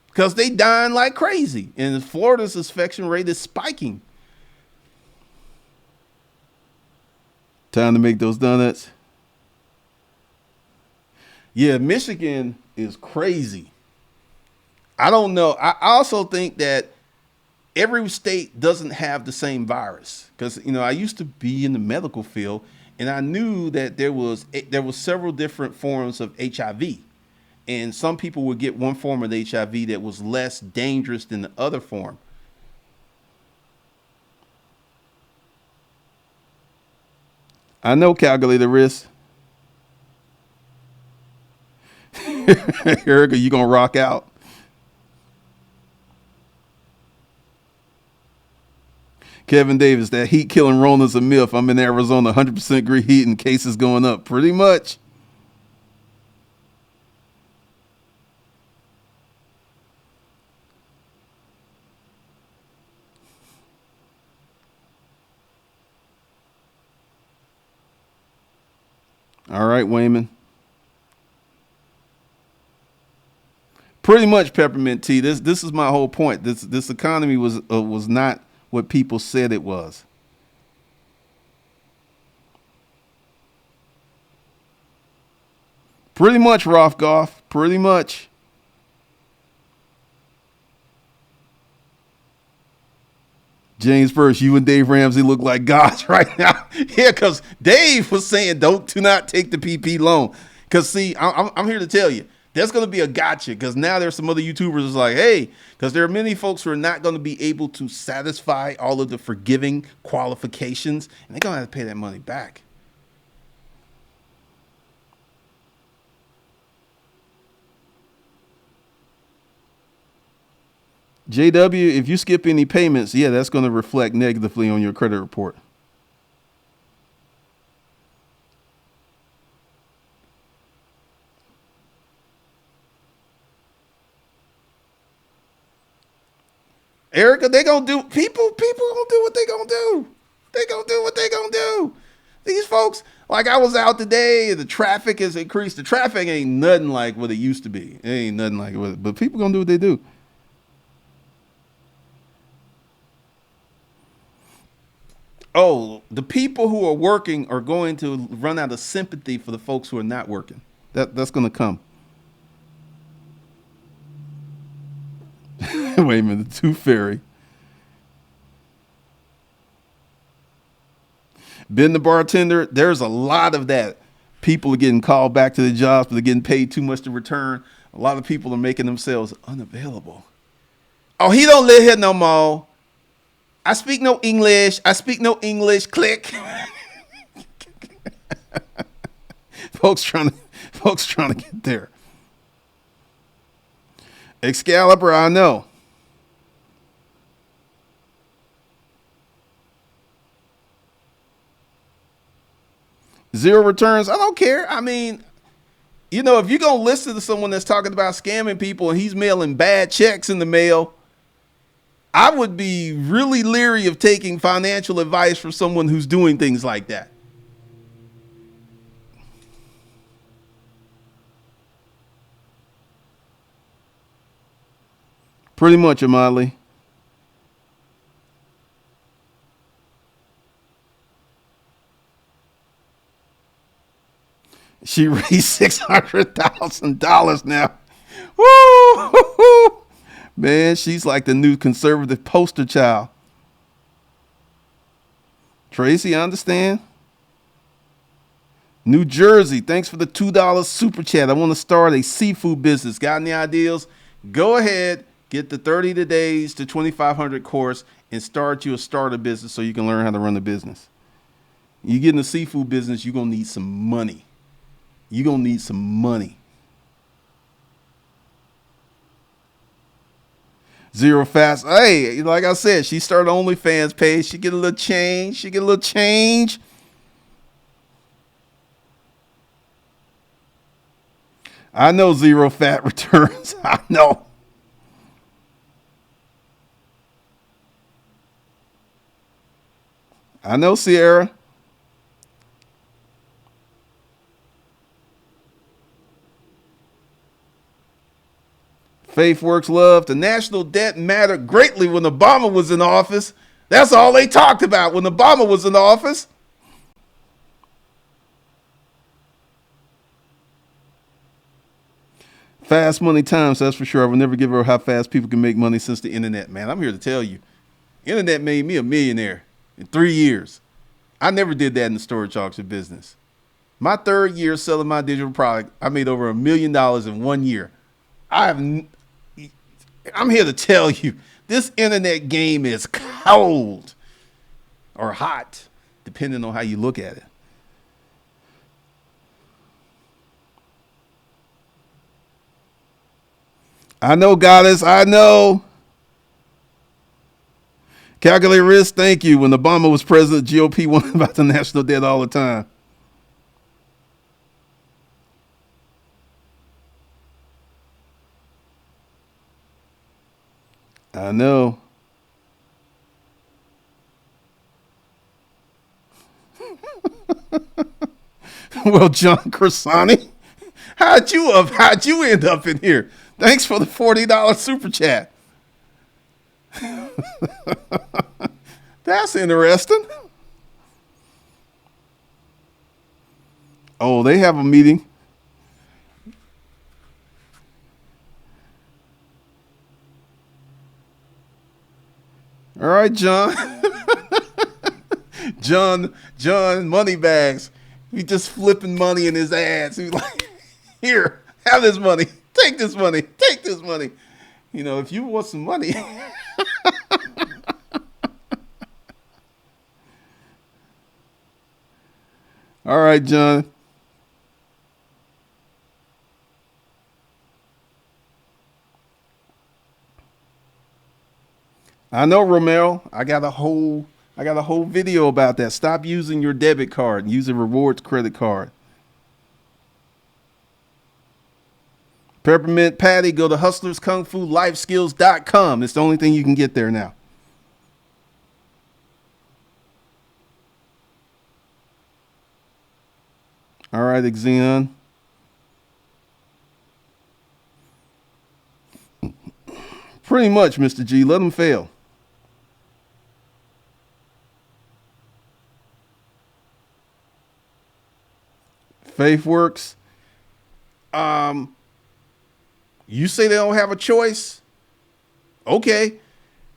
because they dying like crazy. And Florida's infection rate is spiking. Time to make those donuts. Yeah, Michigan is crazy. I don't know. I also think that every state doesn't have the same virus because, you know, I used to be in the medical field. And I knew that there was several different forms of HIV. And some people would get one form of HIV that was less dangerous than the other form. I know, calculated risk. Erica, you gonna rock out. Kevin Davis, that heat killing Rona's a myth. I'm in Arizona, 100% degree heat and cases going up. Pretty much. All right, Wayman. Pretty much peppermint tea. This is my whole point. This economy was not what people said it was. Pretty much, Rothgoff. Pretty much. James Burst, you and Dave Ramsey look like gods right now. Yeah, because Dave was saying do not take the PP loan. Because see, I'm here to tell you, there's going to be a gotcha. Because now there's some other YouTubers who's like, hey, because there are many folks who are not going to be able to satisfy all of the forgiving qualifications, and they're going to have to pay that money back. JW, if you skip any payments, yeah, that's going to reflect negatively on your credit report. Erica, they gonna do people gonna do what they gonna do. They gonna do what they gonna do. These folks, like I was out today, the traffic has increased. The traffic ain't nothing like what it used to be. It ain't nothing like it, but people gonna do what they do. Oh, the people who are working are going to run out of sympathy for the folks who are not working. That's gonna come. Wait a minute, the Tooth Fairy. Ben the bartender, there's a lot of that. People are getting called back to the jobs, but they're getting paid too much to return. A lot of people are making themselves unavailable. Oh, he don't live here no more. I speak no English. I speak no English. Click. folks trying to get there. Excalibur, I know. Zero returns. I don't care. I mean, you know, if you're going to listen to someone that's talking about scamming people and he's mailing bad checks in the mail, I would be really leery of taking financial advice from someone who's doing things like that. Pretty much, Amali. She raised $600,000 now. Woo! Man, she's like the new conservative poster child. Tracy, I understand. New Jersey, thanks for the $2 super chat. I want to start a seafood business. Got any ideas? Go ahead, get the 30 days to 2,500 course and start you a starter business so you can learn how to run the business. You get in the seafood business, you're going to need some money. You're going to need some money. Zero fast. Hey, like I said, she started OnlyFans page. She get a little change. I know zero fat returns. I know. I know, Sierra. Faith Works Love. The national debt mattered greatly when Obama was in office. That's all they talked about when Obama was in office. Fast money times, that's for sure. I will never give her how fast people can make money since the internet, man. I'm here to tell you. Internet made me a millionaire in 3 years. I never did that in the storage auction business. My third year selling my digital product, I made over $1 million in 1 year. I'm here to tell you, this internet game is cold or hot, depending on how you look at it. I know, Goddess. I know. Calculate risk. Thank you. When Obama was president, GOP won about the national debt all the time. I know. Well, John Crasani, how'd you end up in here? Thanks for the $40 super chat. That's interesting. Oh, they have a meeting. All right, John. John Moneybags. He just flipping money in his ads. He's like, here, have this money. Take this money. Take this money. You know, if you want some money. All right, John. I know, Romero. I got a whole video about that. Stop using your debit card and use a rewards credit card. Peppermint Patty, go to hustlerskungfulifeskills.com. It's the only thing you can get there now. All right, Xeon. Pretty much, Mr. G. Let them fail. Faith works. You say they don't have a choice. Okay.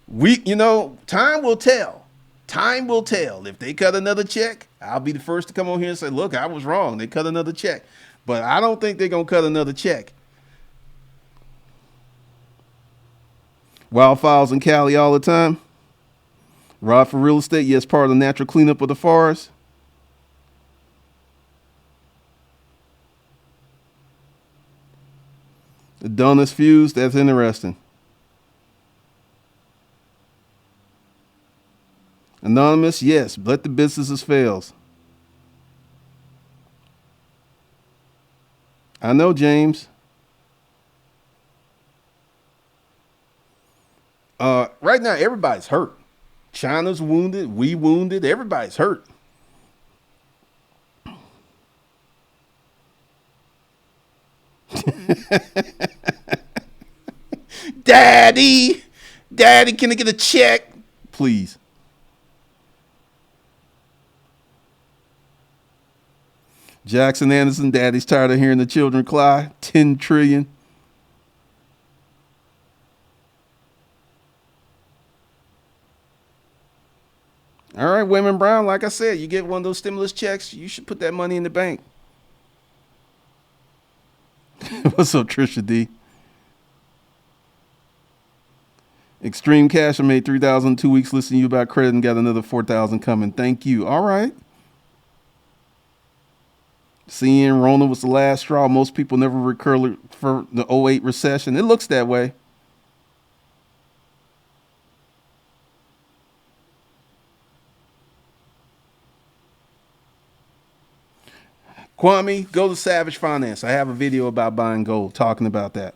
Time will tell. Time will tell. If they cut another check, I'll be the first to come on here and say, look, I was wrong. They cut another check. But I don't think they're going to cut another check. Wildfires in Cali all the time. Rod for real estate. Yes, part of the natural cleanup of the forest. The donuts fused. That's interesting. Anonymous, yes. Let the businesses fail. I know, James. Right now, everybody's hurt. China's wounded. We wounded. Everybody's hurt. Daddy, can I get a check? Please. Jackson Anderson, Daddy's tired of hearing the children cry. 10 trillion. All right, Women Brown, like I said, you get one of those stimulus checks, you should put that money in the bank. What's up, Trisha D? Extreme Cash, I made 3,000 in 2 weeks listening to you about credit and got another 4,000 coming. Thank you. All right. Seeing Rona was the last straw. Most people never recur for the '08 recession. It looks that way. Kwame, go to Savage Finance. I have a video about buying gold talking about that.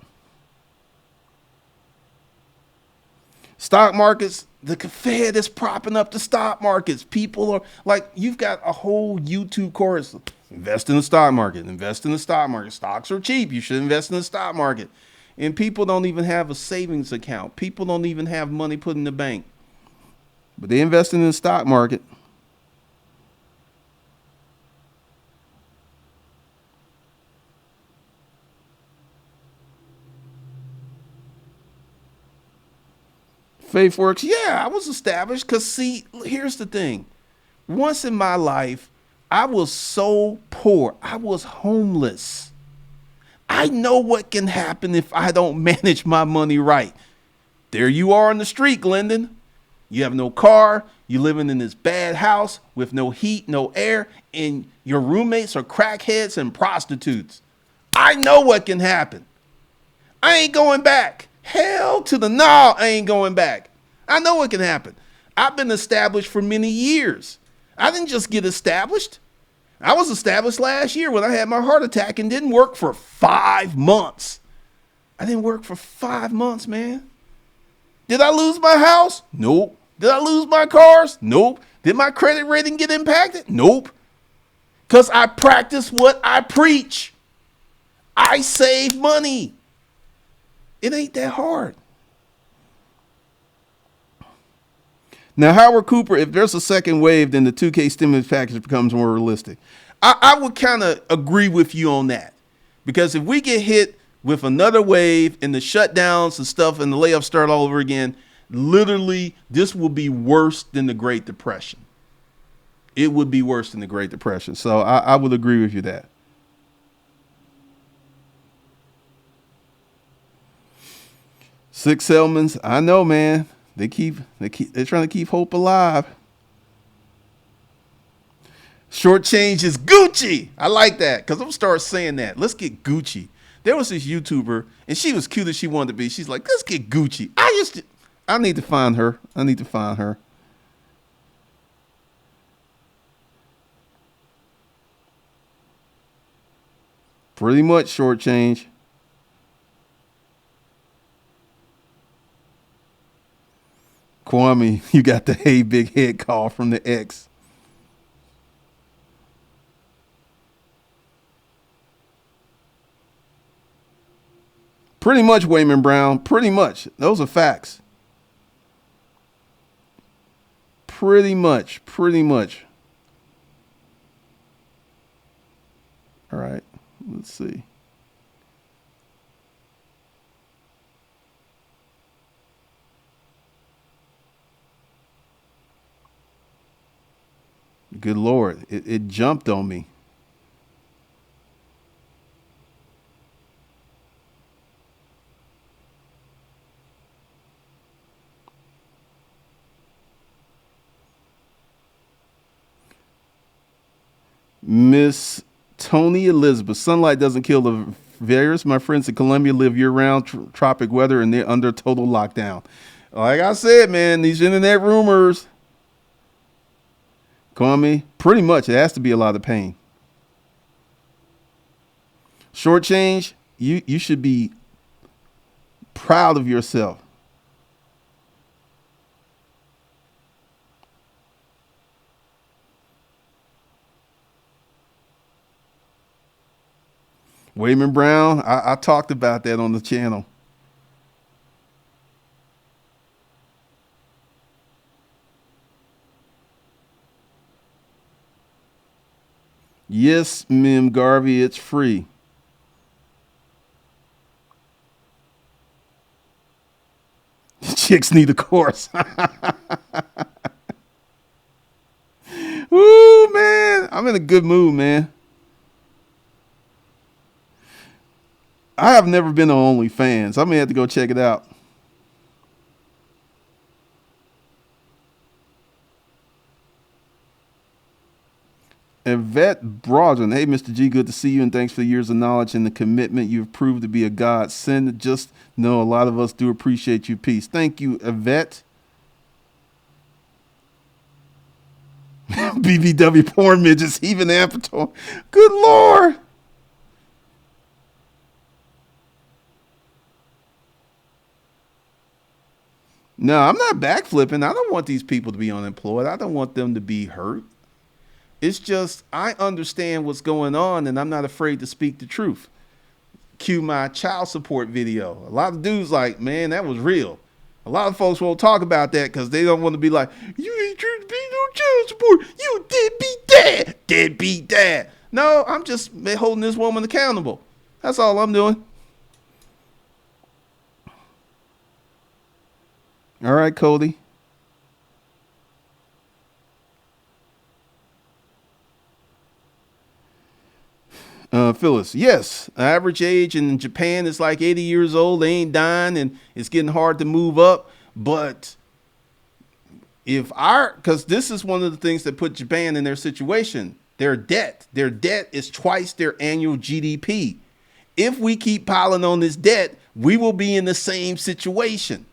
Stock markets, the Fed is propping up the stock markets. People are like, you've got a whole YouTube course. Invest in the stock market. Invest in the stock market. Stocks are cheap. You should invest in the stock market. And people don't even have a savings account. People don't even have money put in the bank. But they invest in the stock market. Faith works. Yeah, I was established because, see, here's the thing. Once in my life, I was so poor. I was homeless. I know what can happen if I don't manage my money right. There you are on the street, Glendon. You have no car. You're living in this bad house with no heat, no air, and your roommates are crackheads and prostitutes. I know what can happen. I ain't going back. Hell to the no, I ain't going back. I know what can happen. I've been established for many years. I didn't just get established. I was established last year when I had my heart attack and didn't work for 5 months. I didn't work for 5 months, man. Did I lose my house? Nope. Did I lose my cars? Nope. Did my credit rating get impacted? Nope. Because I practice what I preach. I save money. It ain't that hard. Now, Howard Cooper, if there's a second wave, then the 2K stimulus package becomes more realistic. I would kind of agree with you on that. Because if we get hit with another wave and the shutdowns and stuff and the layoffs start all over again, literally, this will be worse than the Great Depression. It would be worse than the Great Depression. So I would agree with you that. Six Selmans, I know, man. They're trying to keep hope alive. Short change is Gucci. I like that because I'm gonna start saying that. Let's get Gucci. There was this YouTuber and she was cute as she wanted to be. She's like, let's get Gucci. I need to find her. Pretty much short change. Kwame, you got the hey big head call from the ex. Pretty much, Wayman Brown. Pretty much. Those are facts. Pretty much. All right. Let's see. Good Lord. It jumped on me. Miss Tony Elizabeth, sunlight doesn't kill the virus. My friends in Colombia live year-round tropic weather, and they're under total lockdown. Like I said, man, these internet rumors. Kwame, pretty much, it has to be a lot of pain. Short change, you should be proud of yourself. Wayman Brown, I talked about that on the channel. Yes, Mim Garvey, it's free. Chicks need a course. Woo, man. I'm in a good mood, man. I have never been on OnlyFans. I may have to go check it out. Yvette Brodron, hey, Mr. G, good to see you, and thanks for the years of knowledge and the commitment. You've proved to be a godsend. Just know a lot of us do appreciate you. Peace. Thank you, Yvette. BBW porn midgets, even Amphitor. Good Lord. No, I'm not backflipping. I don't want these people to be unemployed. I don't want them to be hurt. It's just I understand what's going on, and I'm not afraid to speak the truth. Cue my child support video. A lot of dudes like, man, that was real. A lot of folks won't talk about that because they don't want to be like, you ain't trying to pay no child support. You deadbeat dad. Deadbeat dad. No, I'm just holding this woman accountable. That's all I'm doing. All right, Cody. Phyllis, yes. Average age in Japan is like 80 years old. They ain't dying, and it's getting hard to move up. But because this is one of the things that put Japan in their situation, their debt is twice their annual GDP. If we keep piling on this debt, we will be in the same situation.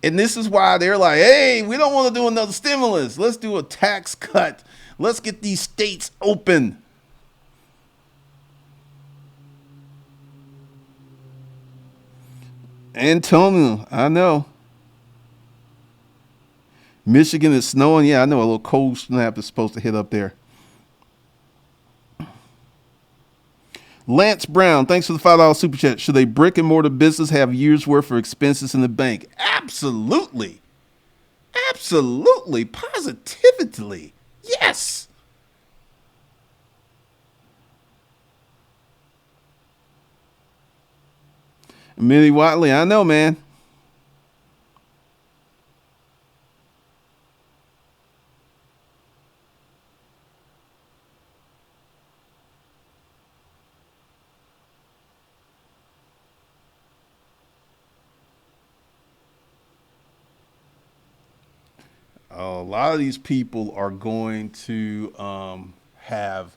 And this is why they're like, hey, we don't want to do another stimulus. Let's do a tax cut. Let's get these states open. Antonio, I know. Michigan is snowing. Yeah, I know a little cold snap is supposed to hit up there. Lance Brown, thanks for the $5 super chat. Should a brick and mortar business have years worth of expenses in the bank? Absolutely. Absolutely. Positively. Yes. Millie Watley, I know, man. A lot of these people are going to have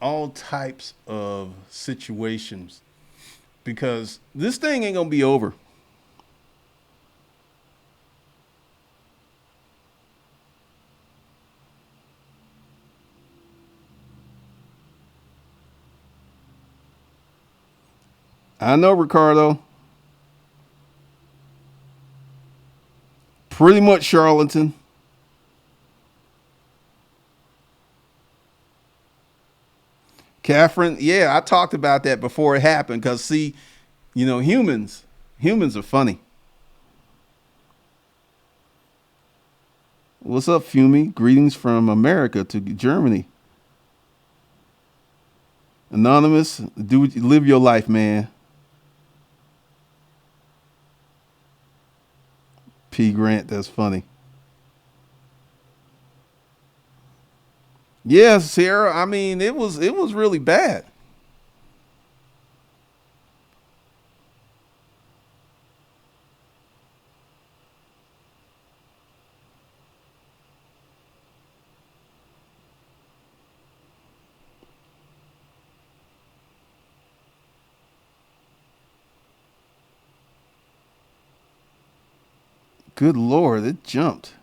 all types of situations because this thing ain't gonna be over. I know, Ricardo. Pretty much charlatan. Catherine, yeah, I talked about that before it happened because, see, humans are funny. What's up, Fumi? Greetings from America to Germany. Anonymous, live your life, man. P. Grant, that's funny. Yeah, Sarah. I mean, it was really bad. Good Lord, it jumped.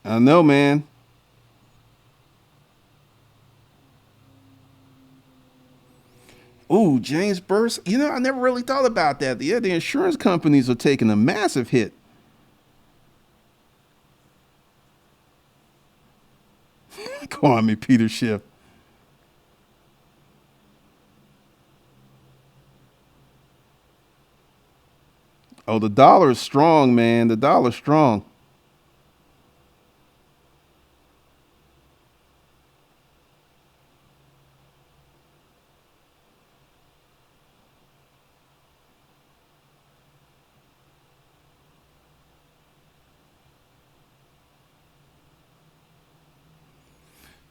I know, man. Ooh, James Burst. I never really thought about that. Yeah, the insurance companies are taking a massive hit. Kwame Peter Schiff. Oh, the dollar's strong, man. The dollar's strong.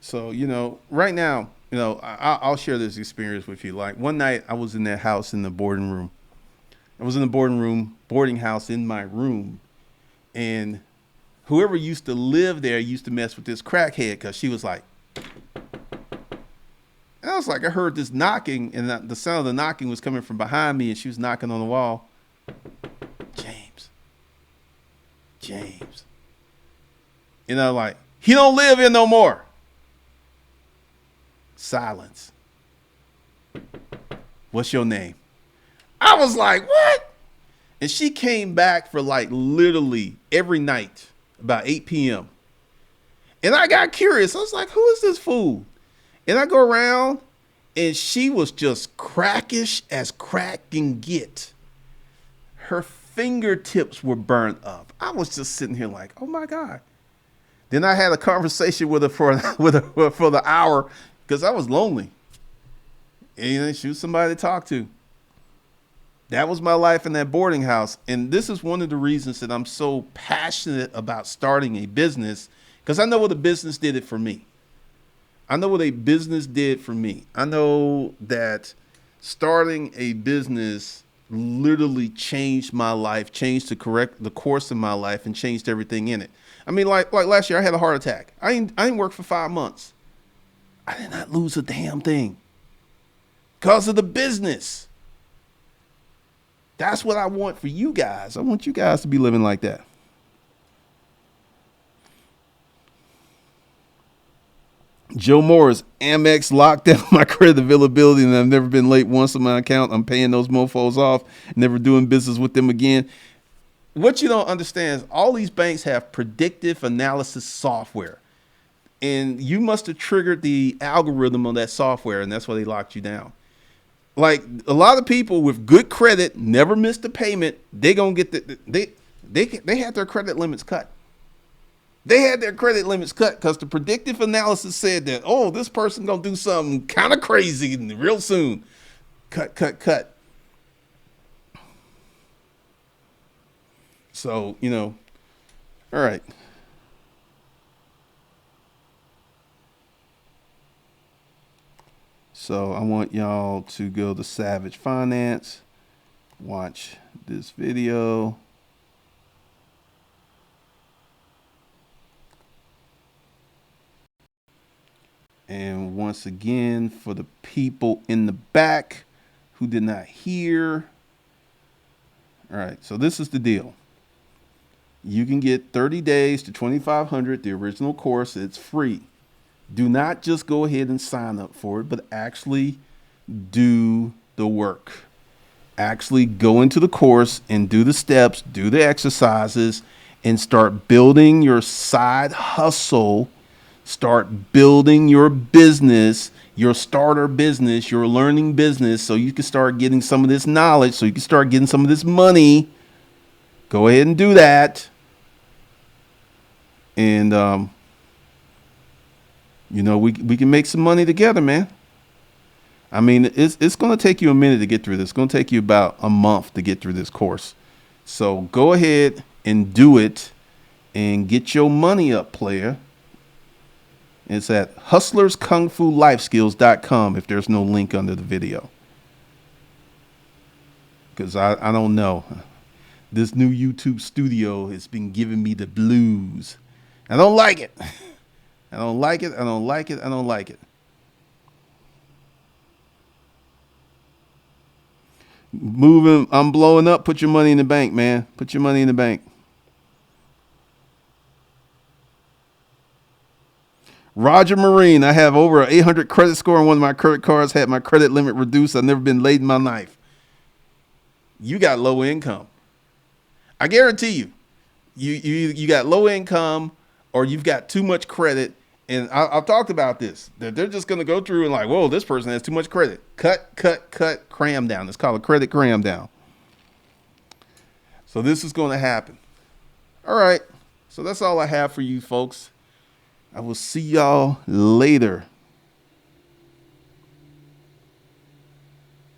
So, right now, I'll share this experience with you. Like one night, I was in that house in the boarding room. I was in the boarding house in my room, and whoever used to live there used to mess with this crackhead because she was like, and I was like, I heard this knocking, and the sound of the knocking was coming from behind me, and she was knocking on the wall. James, James, like he don't live here no more. Silence. What's your name? I was like, what? And she came back for like literally every night about 8 p.m. And I got curious. I was like, who is this fool? And I go around and she was just crackish as crack can get. Her fingertips were burnt up. I was just sitting here like, oh my God. Then I had a conversation with her for the hour because I was lonely. And she was somebody to talk to. That was my life in that boarding house. And this is one of the reasons that I'm so passionate about starting a business because I know what a business did it for me. I know what a business did for me. I know that starting a business literally changed my life, changed the course of my life, and changed everything in it. I mean, like last year, I had a heart attack. I didn't work for 5 months. I did not lose a damn thing because of the business. That's what I want for you guys. I want you guys to be living like that. Joe Morris, Amex locked down my credit availability and I've never been late once on my account. I'm paying those mofos off, never doing business with them again. What you don't understand is all these banks have predictive analysis software. And you must have triggered the algorithm on that software, and that's why they locked you down. Like a lot of people with good credit never missed a payment. They gonna get they had their credit limits cut. They had their credit limits cut because the predictive analysis said that, oh, this person gonna do something kind of crazy real soon. Cut. So, all right. So I want y'all to go to Savage Finance, watch this video. And once again, for the people in the back who did not hear. All right, so this is the deal. You can get 30 days to 2,500, the original course. It's free. Do not just go ahead and sign up for it, but actually do the work. Actually go into the course and do the steps, do the exercises, and start building your side hustle. Start building your business, your starter business, your learning business, so you can start getting some of this knowledge, so you can start getting some of this money. Go ahead and do that. And, we can make some money together, man. I mean, it's going to take you a minute to get through this. It's going to take you about a month to get through this course. So go ahead and do it and get your money up, player. It's at hustlerskungfulifeskills.com if there's no link under the video. Because I don't know. This new YouTube studio has been giving me the blues. I don't like it. I don't like it. I don't like it. I don't like it. Moving. I'm blowing up. Put your money in the bank, man. Put your money in the bank. Roger Marine. I have over an 800 credit score on one of my credit cards. Had my credit limit reduced. I've never been late in my life. You got low income. I guarantee you. You got low income or you've got too much credit. And I've talked about this. They're just going to go through and like, whoa, this person has too much credit. Cut, cram down. It's called a credit cram down. So this is going to happen. All right. So that's all I have for you folks. I will see y'all later.